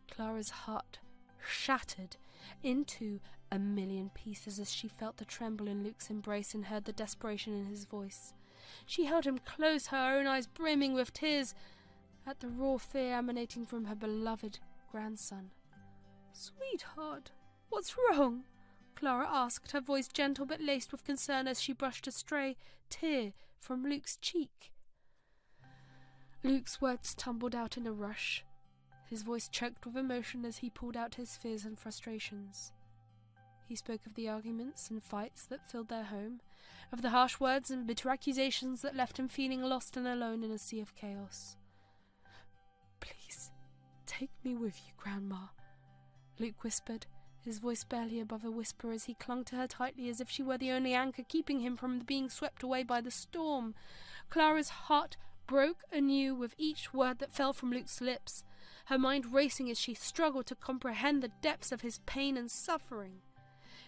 Clara's heart shattered into a million pieces as she felt the tremble in Luke's embrace and heard the desperation in his voice. She held him close, her own eyes brimming with tears at the raw fear emanating from her beloved grandson. "Sweetheart, what's wrong?" Clara asked, her voice gentle but laced with concern as she brushed a stray tear from Luke's cheek. Luke's words tumbled out in a rush, his voice choked with emotion as he pulled out his fears and frustrations. He spoke of the arguments and fights that filled their home, of the harsh words and bitter accusations that left him feeling lost and alone in a sea of chaos. "Please, take me with you, Grandma," Luke whispered, his voice barely above a whisper as he clung to her tightly as if she were the only anchor keeping him from being swept away by the storm. Clara's heart broke anew with each word that fell from Luke's lips, her mind racing as she struggled to comprehend the depths of his pain and suffering.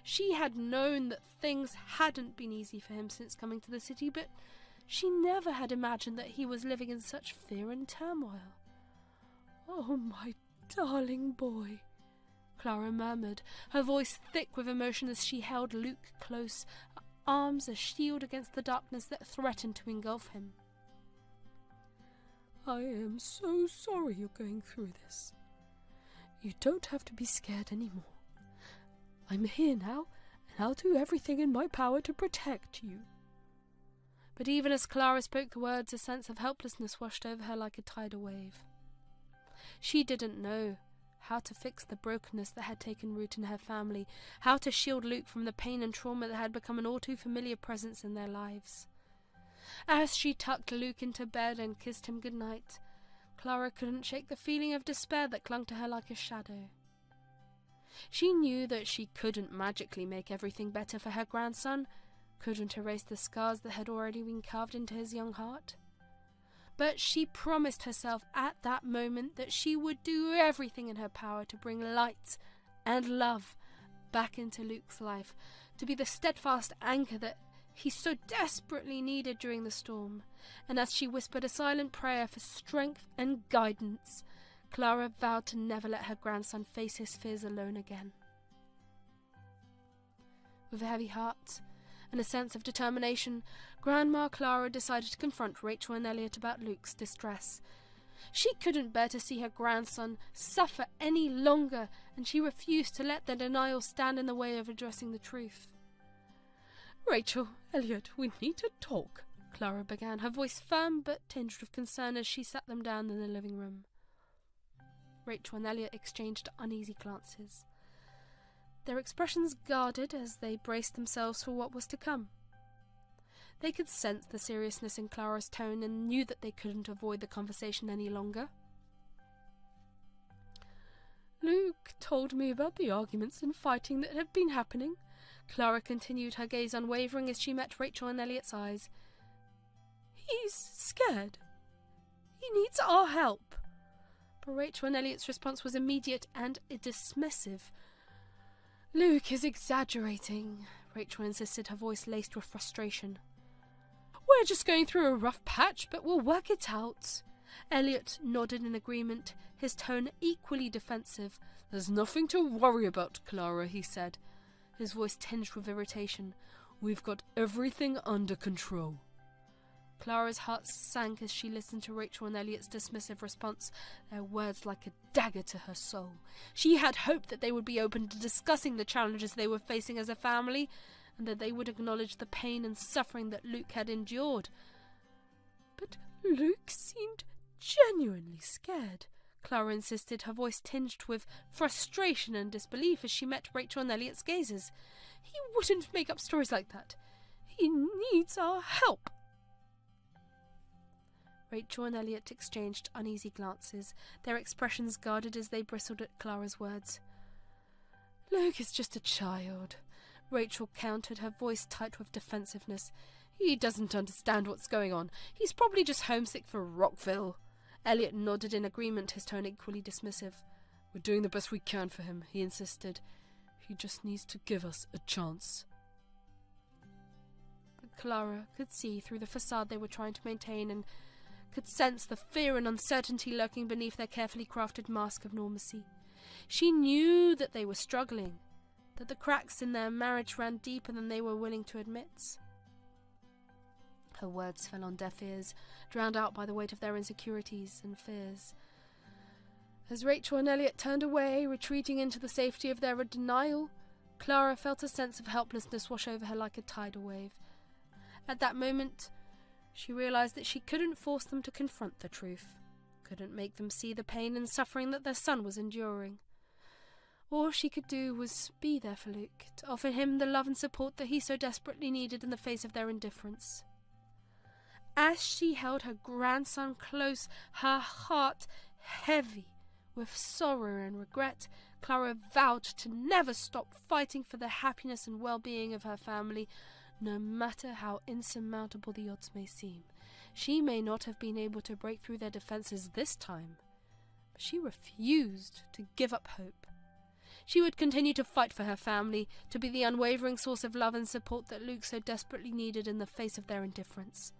She had known that things hadn't been easy for him since coming to the city, but she never had imagined that he was living in such fear and turmoil. "Oh, my darling boy," Clara murmured, her voice thick with emotion as she held Luke close, her arms a shield against the darkness that threatened to engulf him. "I am so sorry you're going through this. You don't have to be scared anymore. I'm here now, and I'll do everything in my power to protect you. But even as Clara spoke the words, a sense of helplessness washed over her like a tidal wave. She didn't know how to fix the brokenness that had taken root in her family, how to shield Luke from the pain and trauma that had become an all too familiar presence in their lives. As she tucked Luke into bed and kissed him goodnight, Clara couldn't shake the feeling of despair that clung to her like a shadow. She knew that she couldn't magically make everything better for her grandson, couldn't erase the scars that had already been carved into his young heart. But she promised herself at that moment that she would do everything in her power to bring light and love back into Luke's life, to be the steadfast anchor that he so desperately needed during the storm. And as she whispered a silent prayer for strength and guidance, Clara vowed to never let her grandson face his fears alone again. With a heavy heart and a sense of determination, Grandma Clara decided to confront Rachel and Elliot about Luke's distress. She couldn't bear to see her grandson suffer any longer, and she refused to let their denial stand in the way of addressing the truth. Rachel, Elliot, we need to talk, Clara began, her voice firm but tinged with concern as she sat them down in the living room. Rachel and Elliot exchanged uneasy glances, their expressions guarded as they braced themselves for what was to come. They could sense the seriousness in Clara's tone and knew that they couldn't avoid the conversation any longer. Luke told me about the arguments and fighting that have been happening. Clara continued, her gaze unwavering as she met Rachel and Elliot's eyes. He's scared. He needs our help. But Rachel and Elliot's response was immediate and dismissive. Luke is exaggerating, Rachel insisted, her voice laced with frustration. We're just going through a rough patch, but we'll work it out. Elliot nodded in agreement, his tone equally defensive. There's nothing to worry about, Clara, he said, his voice tinged with irritation. We've got everything under control. Clara's heart sank as she listened to Rachel and Elliot's dismissive response, their words like a dagger to her soul. She had hoped that they would be open to discussing the challenges they were facing as a family, and that they would acknowledge the pain and suffering that Luke had endured. But Luke seemed genuinely scared, Clara insisted, her voice tinged with frustration and disbelief as she met Rachel and Elliot's gazes. He wouldn't make up stories like that. He needs our help. Rachel and Elliot exchanged uneasy glances, their expressions guarded as they bristled at Clara's words. Luke is just a child, Rachel countered, her voice tight with defensiveness. He doesn't understand what's going on. He's probably just homesick for Rockville. Elliot nodded in agreement, his tone equally dismissive. We're doing the best we can for him, he insisted. He just needs to give us a chance. But Clara could see through the facade they were trying to maintain and could sense the fear and uncertainty lurking beneath their carefully crafted mask of normacy. She knew that they were struggling, that the cracks in their marriage ran deeper than they were willing to admit. Her words fell on deaf ears, drowned out by the weight of their insecurities and fears. As Rachel and Elliot turned away, retreating into the safety of their denial, Clara felt a sense of helplessness wash over her like a tidal wave. At that moment, she realized that she couldn't force them to confront the truth, couldn't make them see the pain and suffering that their son was enduring. All she could do was be there for Luke, to offer him the love and support that he so desperately needed in the face of their indifference. As she held her grandson close, her heart heavy with sorrow and regret, Clara vowed to never stop fighting for the happiness and well-being of her family, no matter how insurmountable the odds may seem. She may not have been able to break through their defences this time, but she refused to give up hope. She would continue to fight for her family, to be the unwavering source of love and support that Luke so desperately needed in the face of their indifference.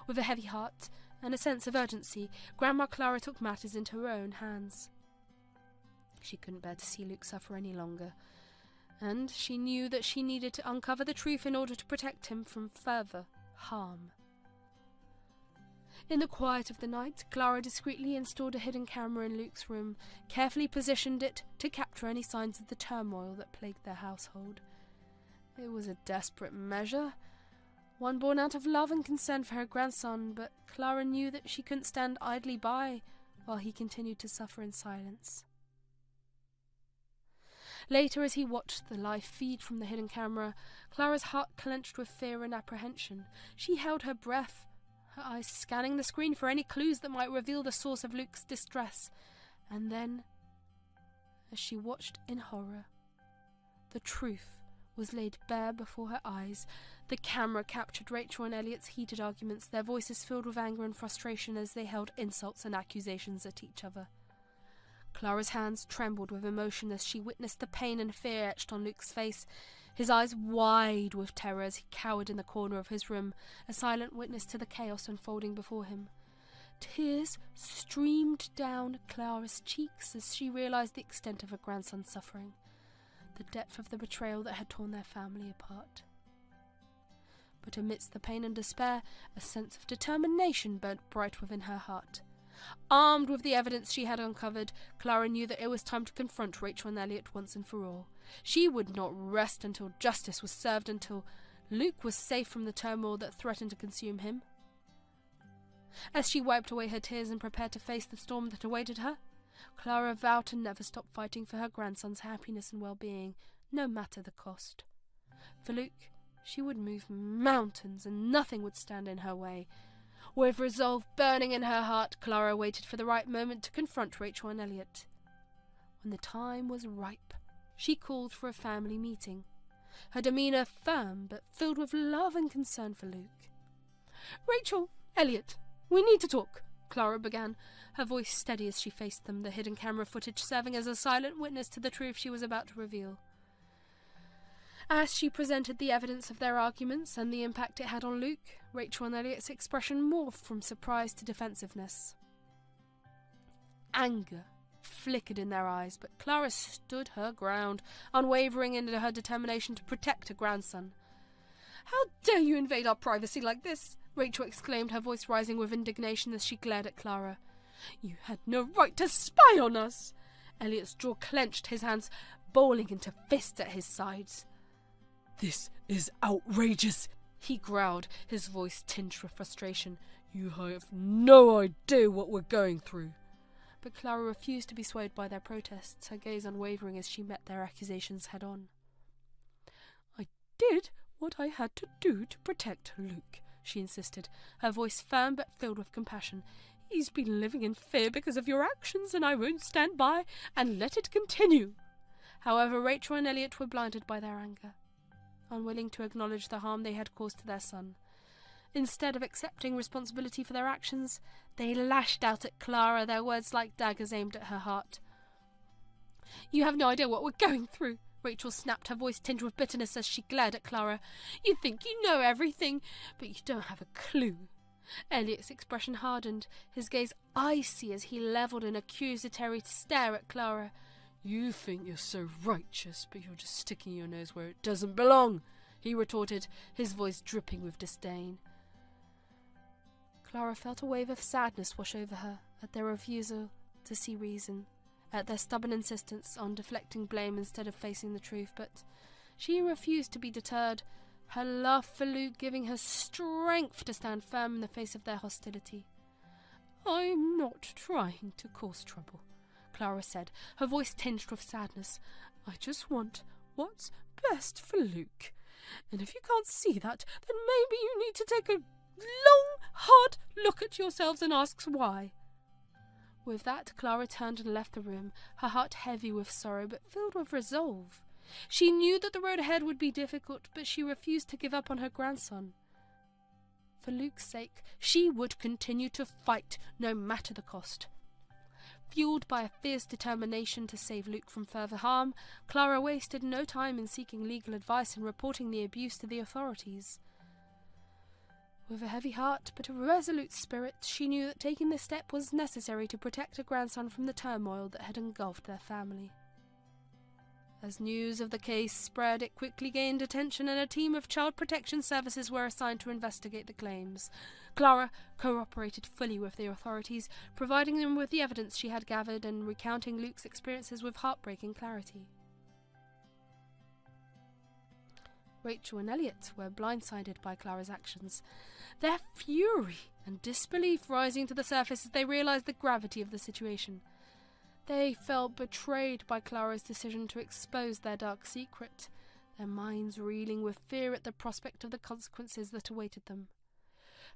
With a heavy heart and a sense of urgency, Grandma Clara took matters into her own hands. She couldn't bear to see Luke suffer any longer, and she knew that she needed to uncover the truth in order to protect him from further harm. In the quiet of the night, Clara discreetly installed a hidden camera in Luke's room, carefully positioned it to capture any signs of the turmoil that plagued their household. It was a desperate measure, one born out of love and concern for her grandson, but Clara knew that she couldn't stand idly by while he continued to suffer in silence. Later, as he watched the live feed from the hidden camera, Clara's heart clenched with fear and apprehension. She held her breath, her eyes scanning the screen for any clues that might reveal the source of Luke's distress. And then, as she watched in horror, the truth was laid bare before her eyes. The camera captured Rachel and Elliot's heated arguments, their voices filled with anger and frustration as they hurled insults and accusations at each other. Clara's hands trembled with emotion as she witnessed the pain and fear etched on Luke's face, his eyes wide with terror as he cowered in the corner of his room, a silent witness to the chaos unfolding before him. Tears streamed down Clara's cheeks as she realized the extent of her grandson's suffering, the depth of the betrayal that had torn their family apart. But amidst the pain and despair, a sense of determination burnt bright within her heart. Armed with the evidence she had uncovered, Clara knew that it was time to confront Rachel and Elliot once and for all. She would not rest until justice was served, until Luke was safe from the turmoil that threatened to consume him. As she wiped away her tears and prepared to face the storm that awaited her, Clara vowed to never stop fighting for her grandson's happiness and well-being, no matter the cost. For Luke, she would move mountains and nothing would stand in her way. With resolve burning in her heart, Clara waited for the right moment to confront Rachel and Elliot. When the time was ripe, she called for a family meeting, her demeanour firm but filled with love and concern for Luke. "Rachel, Elliot, we need to talk," Clara began, her voice steady as she faced them, the hidden camera footage serving as a silent witness to the truth she was about to reveal. As she presented the evidence of their arguments and the impact it had on Luke, Rachel and Elliot's expression morphed from surprise to defensiveness. Anger flickered in their eyes, but Clara stood her ground, unwavering in her determination to protect her grandson. "How dare you invade our privacy like this?" Rachel exclaimed, her voice rising with indignation as she glared at Clara. "You had no right to spy on us!" Elliot's jaw clenched, his hands bowling into fists at his sides. "This is outrageous," he growled, his voice tinged with frustration. "You have no idea what we're going through." But Clara refused to be swayed by their protests, her gaze unwavering as she met their accusations head-on. "I did what I had to do to protect Luke," she insisted, her voice firm but filled with compassion. "He's been living in fear because of your actions, and I won't stand by and let it continue." However, Rachel and Elliot were blinded by their anger, unwilling to acknowledge the harm they had caused to their son. Instead of accepting responsibility for their actions, they lashed out at Clara, their words like daggers aimed at her heart. "You have no idea what we're going through," Rachel snapped, her voice tinged with bitterness as she glared at Clara. "You think you know everything, but you don't have a clue." Elliot's expression hardened, his gaze icy as he levelled an accusatory stare at Clara. "You think you're so righteous, but you're just sticking your nose where it doesn't belong," he retorted, his voice dripping with disdain. Clara felt a wave of sadness wash over her at their refusal to see reason, at their stubborn insistence on deflecting blame instead of facing the truth, but she refused to be deterred, her love for Luke giving her strength to stand firm in the face of their hostility. "I'm not trying to cause trouble," Clara said, her voice tinged with sadness. "I just want what's best for Luke. And if you can't see that, then maybe you need to take a long, hard look at yourselves and ask why." With that, Clara turned and left the room, her heart heavy with sorrow but filled with resolve. She knew that the road ahead would be difficult, but she refused to give up on her grandson. For Luke's sake, she would continue to fight, no matter the cost. Fueled by a fierce determination to save Luke from further harm, Clara wasted no time in seeking legal advice and reporting the abuse to the authorities. With a heavy heart but a resolute spirit, she knew that taking this step was necessary to protect her grandson from the turmoil that had engulfed their family. As news of the case spread, it quickly gained attention and a team of child protection services were assigned to investigate the claims. Clara cooperated fully with the authorities, providing them with the evidence she had gathered and recounting Luke's experiences with heartbreaking clarity. Rachel and Elliot were blindsided by Clara's actions, their fury and disbelief rising to the surface as they realized the gravity of the situation. They felt betrayed by Clara's decision to expose their dark secret, their minds reeling with fear at the prospect of the consequences that awaited them.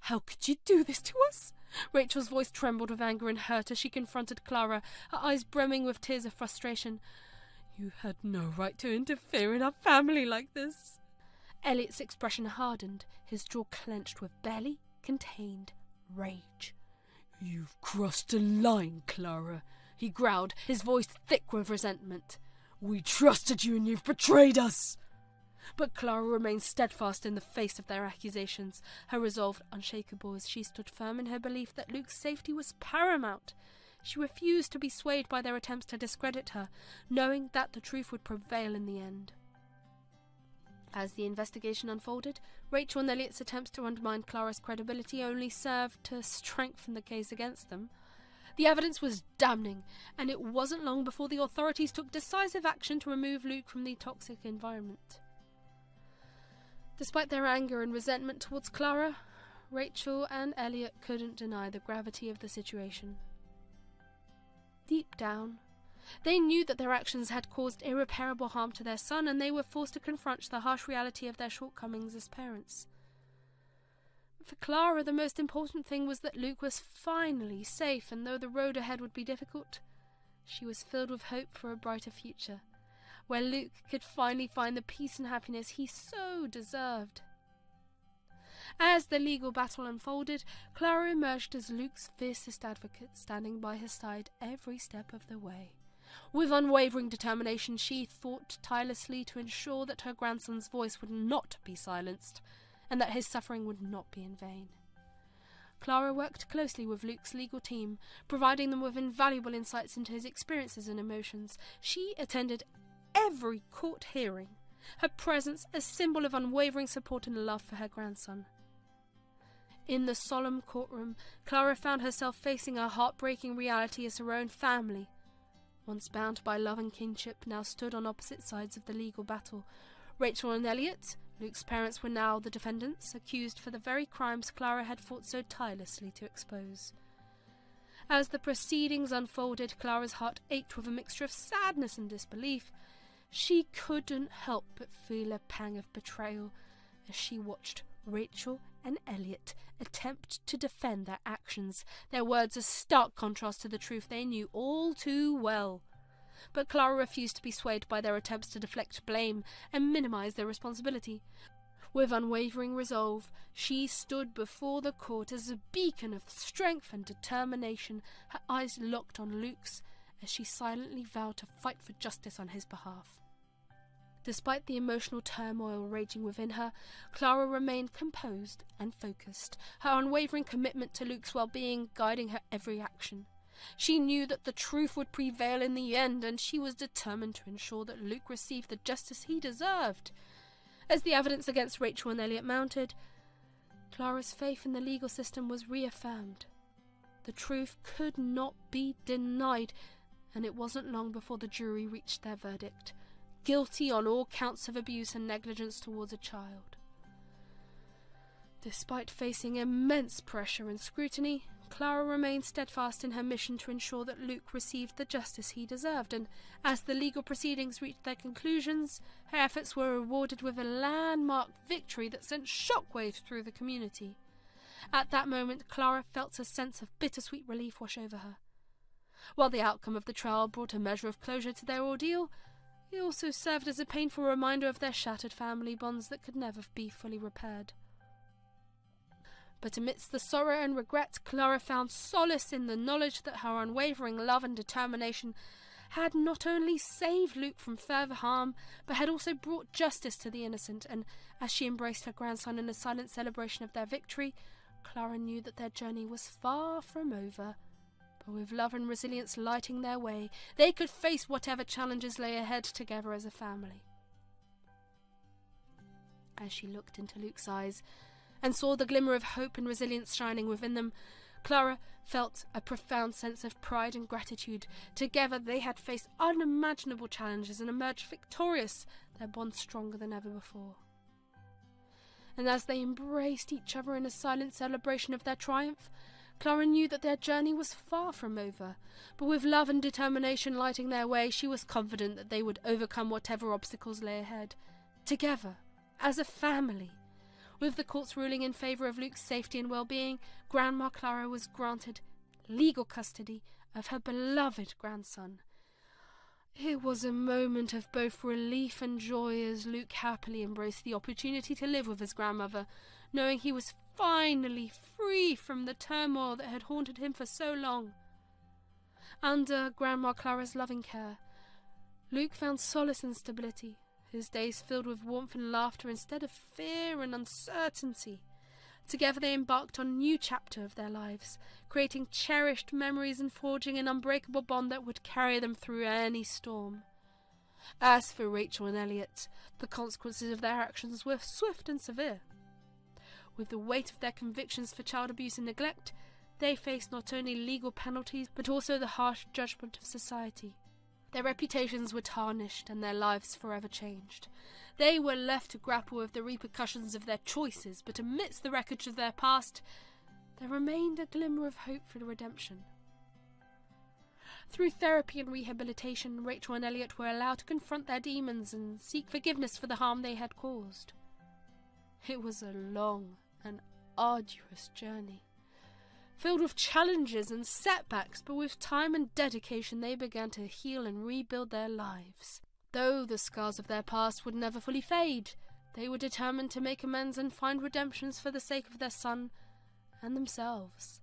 "How could you do this to us?" Rachel's voice trembled with anger and hurt as she confronted Clara, her eyes brimming with tears of frustration. "You had no right to interfere in our family like this." Elliot's expression hardened, his jaw clenched with barely contained rage. "You've crossed a line, Clara," he growled, his voice thick with resentment. "We trusted you and you've betrayed us." But Clara remained steadfast in the face of their accusations, her resolve unshakable as she stood firm in her belief that Luke's safety was paramount. She refused to be swayed by their attempts to discredit her, knowing that the truth would prevail in the end. As the investigation unfolded, Rachel and Elliot's attempts to undermine Clara's credibility only served to strengthen the case against them. The evidence was damning, and it wasn't long before the authorities took decisive action to remove Luke from the toxic environment. Despite their anger and resentment towards Clara, Rachel and Elliot couldn't deny the gravity of the situation. Deep down, they knew that their actions had caused irreparable harm to their son, and they were forced to confront the harsh reality of their shortcomings as parents. For Clara, the most important thing was that Luke was finally safe, and though the road ahead would be difficult, she was filled with hope for a brighter future, where Luke could finally find the peace and happiness he so deserved. As the legal battle unfolded, Clara emerged as Luke's fiercest advocate, standing by his side every step of the way. With unwavering determination, she fought tirelessly to ensure that her grandson's voice would not be silenced, and that his suffering would not be in vain. Clara worked closely with Luke's legal team, providing them with invaluable insights into his experiences and emotions. She attended every court hearing, her presence a symbol of unwavering support and love for her grandson. In the solemn courtroom, Clara found herself facing a heartbreaking reality as her own family, once bound by love and kinship, now stood on opposite sides of the legal battle. Rachel and Elliot, Luke's parents, were now the defendants, accused for the very crimes Clara had fought so tirelessly to expose. As the proceedings unfolded, Clara's heart ached with a mixture of sadness and disbelief. She couldn't help but feel a pang of betrayal as she watched Rachel and Elliot attempt to defend their actions, their words a stark contrast to the truth they knew all too well. But Clara refused to be swayed by their attempts to deflect blame and minimize their responsibility. With unwavering resolve, she stood before the court as a beacon of strength and determination, her eyes locked on Luke's as she silently vowed to fight for justice on his behalf. Despite the emotional turmoil raging within her, Clara remained composed and focused, her unwavering commitment to Luke's well-being guiding her every action. She knew that the truth would prevail in the end, and she was determined to ensure that Luke received the justice he deserved. As the evidence against Rachel and Elliot mounted, Clara's faith in the legal system was reaffirmed. The truth could not be denied, and it wasn't long before the jury reached their verdict: guilty on all counts of abuse and negligence towards a child. Despite facing immense pressure and scrutiny, Clara remained steadfast in her mission to ensure that Luke received the justice he deserved, and as the legal proceedings reached their conclusions, her efforts were rewarded with a landmark victory that sent shockwaves through the community. At that moment, Clara felt a sense of bittersweet relief wash over her. While the outcome of the trial brought a measure of closure to their ordeal, it also served as a painful reminder of their shattered family bonds that could never be fully repaired. But amidst the sorrow and regret, Clara found solace in the knowledge that her unwavering love and determination had not only saved Luke from further harm, but had also brought justice to the innocent, and as she embraced her grandson in a silent celebration of their victory, Clara knew that their journey was far from over, but with love and resilience lighting their way, they could face whatever challenges lay ahead together as a family. As she looked into Luke's eyes and saw the glimmer of hope and resilience shining within them, Clara felt a profound sense of pride and gratitude. Together they had faced unimaginable challenges and emerged victorious, their bond stronger than ever before. And as they embraced each other in a silent celebration of their triumph, Clara knew that their journey was far from over, but with love and determination lighting their way, she was confident that they would overcome whatever obstacles lay ahead, together, as a family. With the courts ruling in favour of Luke's safety and well-being, Grandma Clara was granted legal custody of her beloved grandson. It was a moment of both relief and joy as Luke happily embraced the opportunity to live with his grandmother, knowing he was finally free from the turmoil that had haunted him for so long. Under Grandma Clara's loving care, Luke found solace and stability, his days filled with warmth and laughter instead of fear and uncertainty. Together they embarked on a new chapter of their lives, creating cherished memories and forging an unbreakable bond that would carry them through any storm. As for Rachel and Elliot, the consequences of their actions were swift and severe. With the weight of their convictions for child abuse and neglect, they faced not only legal penalties but also the harsh judgment of society. Their reputations were tarnished and their lives forever changed. They were left to grapple with the repercussions of their choices, but amidst the wreckage of their past, there remained a glimmer of hope for redemption. Through therapy and rehabilitation, Rachel and Elliot were allowed to confront their demons and seek forgiveness for the harm they had caused. It was a long and arduous journey, filled with challenges and setbacks, but with time and dedication they began to heal and rebuild their lives. Though the scars of their past would never fully fade, they were determined to make amends and find redemptions for the sake of their son and themselves.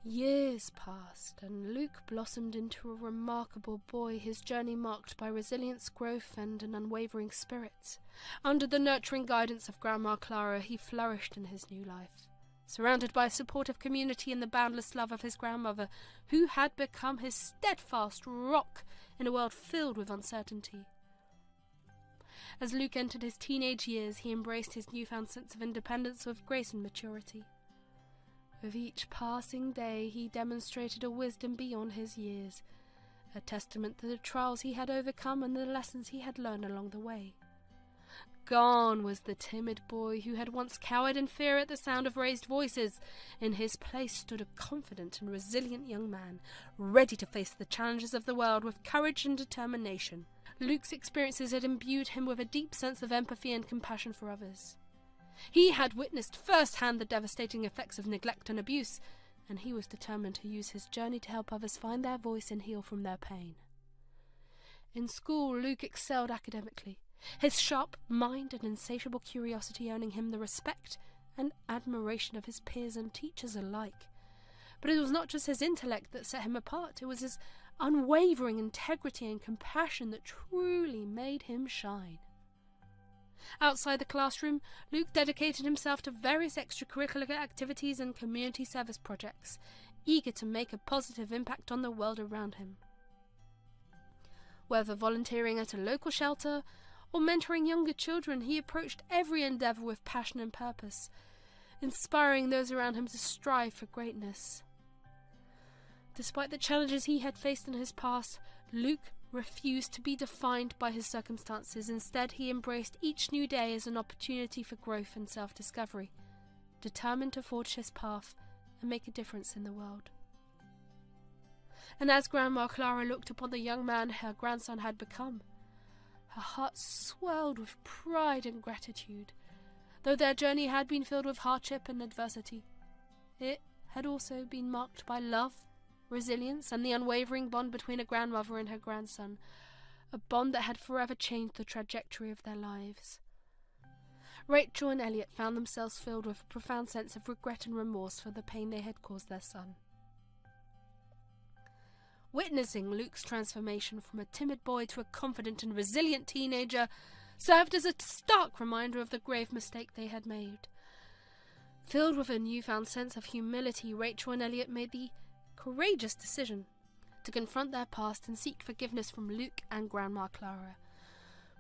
Years passed, and Luke blossomed into a remarkable boy, his journey marked by resilience, growth, and an unwavering spirit. Under the nurturing guidance of Grandma Clara, he flourished in his new life, surrounded by a supportive community and the boundless love of his grandmother, who had become his steadfast rock in a world filled with uncertainty. As Luke entered his teenage years, he embraced his newfound sense of independence with grace and maturity. With each passing day, he demonstrated a wisdom beyond his years, a testament to the trials he had overcome and the lessons he had learned along the way. Gone was the timid boy who had once cowered in fear at the sound of raised voices. In his place stood a confident and resilient young man, ready to face the challenges of the world with courage and determination. Luke's experiences had imbued him with a deep sense of empathy and compassion for others. He had witnessed firsthand the devastating effects of neglect and abuse, and he was determined to use his journey to help others find their voice and heal from their pain. In school, Luke excelled academically, his sharp mind and insatiable curiosity earning him the respect and admiration of his peers and teachers alike. But it was not just his intellect that set him apart, it was his unwavering integrity and compassion that truly made him shine. Outside the classroom, Luke dedicated himself to various extracurricular activities and community service projects, eager to make a positive impact on the world around him. Whether volunteering at a local shelter or mentoring younger children, he approached every endeavour with passion and purpose, inspiring those around him to strive for greatness. Despite the challenges he had faced in his past, Luke refused to be defined by his circumstances. Instead, he embraced each new day as an opportunity for growth and self-discovery, determined to forge his path and make a difference in the world. And as Grandma Clara looked upon the young man her grandson had become, her heart swelled with pride and gratitude. Though their journey had been filled with hardship and adversity, it had also been marked by love, resilience, and the unwavering bond between a grandmother and her grandson, a bond that had forever changed the trajectory of their lives. Rachel and Elliot found themselves filled with a profound sense of regret and remorse for the pain they had caused their son. Witnessing Luke's transformation from a timid boy to a confident and resilient teenager served as a stark reminder of the grave mistake they had made. Filled with a newfound sense of humility, Rachel and Elliot made the courageous decision to confront their past and seek forgiveness from Luke and Grandma Clara.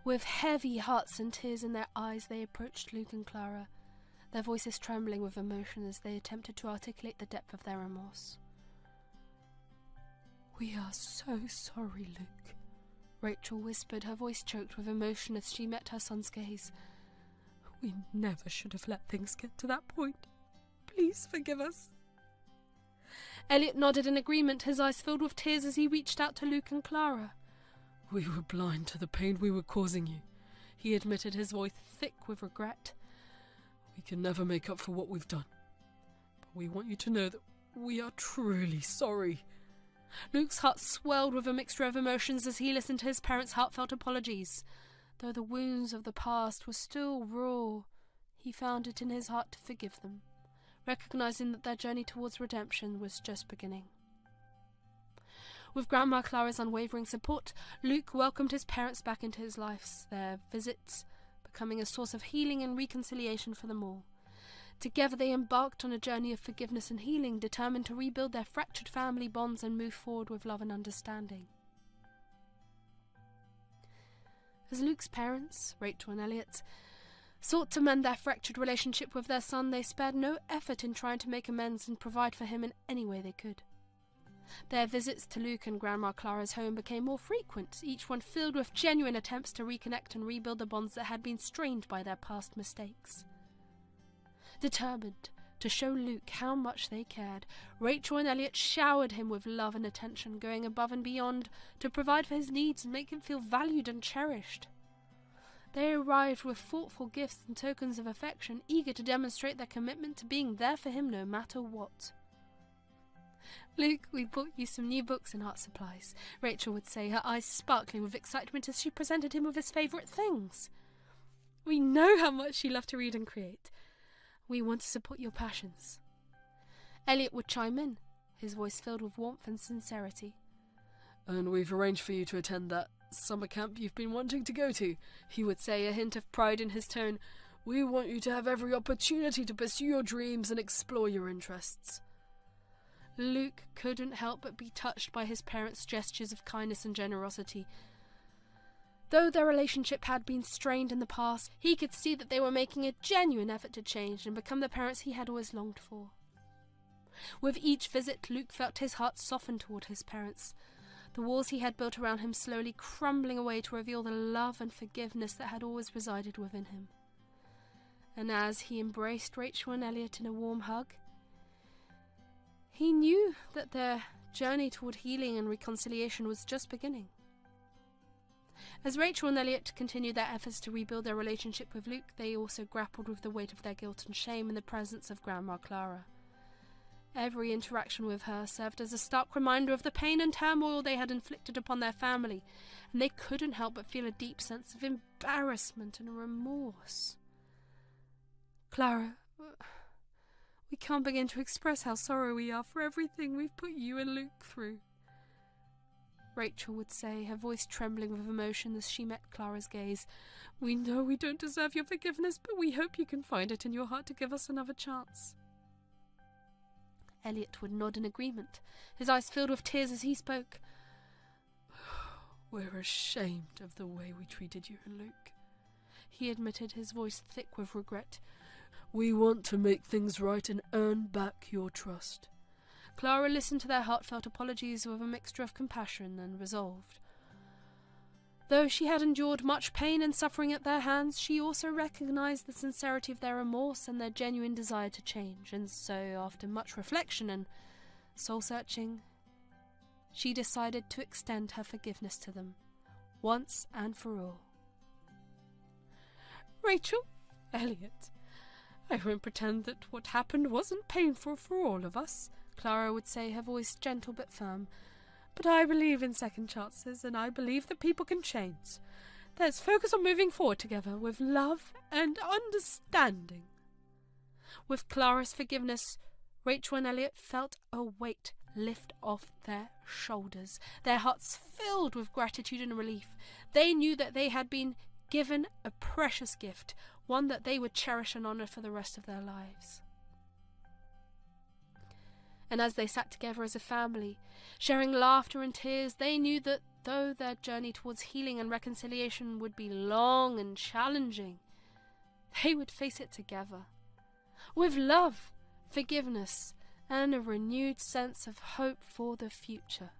With heavy hearts and tears in their eyes, they approached Luke and Clara, their voices trembling with emotion as they attempted to articulate the depth of their remorse. "We are so sorry, Luke," Rachel whispered, her voice choked with emotion as she met her son's gaze. "We never should have let things get to that point. Please forgive us." Elliot nodded in agreement, his eyes filled with tears as he reached out to Luke and Clara. "We were blind to the pain we were causing you," he admitted, his voice thick with regret. "We can never make up for what we've done. But we want you to know that we are truly sorry." Luke's heart swelled with a mixture of emotions as he listened to his parents' heartfelt apologies. Though the wounds of the past were still raw, he found it in his heart to forgive them, recognizing that their journey towards redemption was just beginning. With Grandma Clara's unwavering support, Luke welcomed his parents back into his life, their visits becoming a source of healing and reconciliation for them all. Together they embarked on a journey of forgiveness and healing, determined to rebuild their fractured family bonds and move forward with love and understanding. As Luke's parents, Rachel and Elliot, sought to mend their fractured relationship with their son, they spared no effort in trying to make amends and provide for him in any way they could. Their visits to Luke and Grandma Clara's home became more frequent, each one filled with genuine attempts to reconnect and rebuild the bonds that had been strained by their past mistakes. Determined to show Luke how much they cared, Rachel and Elliot showered him with love and attention, going above and beyond to provide for his needs and make him feel valued and cherished. They arrived with thoughtful gifts and tokens of affection, eager to demonstrate their commitment to being there for him no matter what. "Luke, we bought you some new books and art supplies," Rachel would say, her eyes sparkling with excitement as she presented him with his favourite things. "We know how much you love to read and create. We want to support your passions." Elliot would chime in, his voice filled with warmth and sincerity. "And we've arranged for you to attend that summer camp you've been wanting to go to," he would say, a hint of pride in his tone. "We want you to have every opportunity to pursue your dreams and explore your interests." Luke couldn't help but be touched by his parents' gestures of kindness and generosity. Though their relationship had been strained in the past, he could see that they were making a genuine effort to change and become the parents he had always longed for. With each visit, Luke felt his heart soften toward his parents, the walls he had built around him slowly crumbling away to reveal the love and forgiveness that had always resided within him. And as he embraced Rachel and Elliot in a warm hug, he knew that their journey toward healing and reconciliation was just beginning. As Rachel and Elliot continued their efforts to rebuild their relationship with Luke, they also grappled with the weight of their guilt and shame in the presence of Grandma Clara. Every interaction with her served as a stark reminder of the pain and turmoil they had inflicted upon their family, and they couldn't help but feel a deep sense of embarrassment and remorse. "Clara, we can't begin to express how sorry we are for everything we've put you and Luke through," Rachel would say, her voice trembling with emotion as she met Clara's gaze. "We know we don't deserve your forgiveness, but we hope you can find it in your heart to give us another chance." Elliot would nod in agreement, his eyes filled with tears as he spoke. "We're ashamed of the way we treated you and Luke," he admitted, his voice thick with regret. "We want to make things right and earn back your trust." Clara listened to their heartfelt apologies with a mixture of compassion and resolve. Though she had endured much pain and suffering at their hands, she also recognized the sincerity of their remorse and their genuine desire to change, and so, after much reflection and soul-searching, she decided to extend her forgiveness to them, once and for all. "Rachel, Elliot, I won't pretend that what happened wasn't painful for all of us," Clara would say, her voice gentle but firm. "But I believe in second chances, and I believe that people can change. Let's focus on moving forward together with love and understanding." With Clara's forgiveness, Rachel and Elliot felt a weight lift off their shoulders, their hearts filled with gratitude and relief. They knew that they had been given a precious gift, one that they would cherish and honour for the rest of their lives. And as they sat together as a family, sharing laughter and tears, they knew that though their journey towards healing and reconciliation would be long and challenging, they would face it together, with love, forgiveness, and a renewed sense of hope for the future.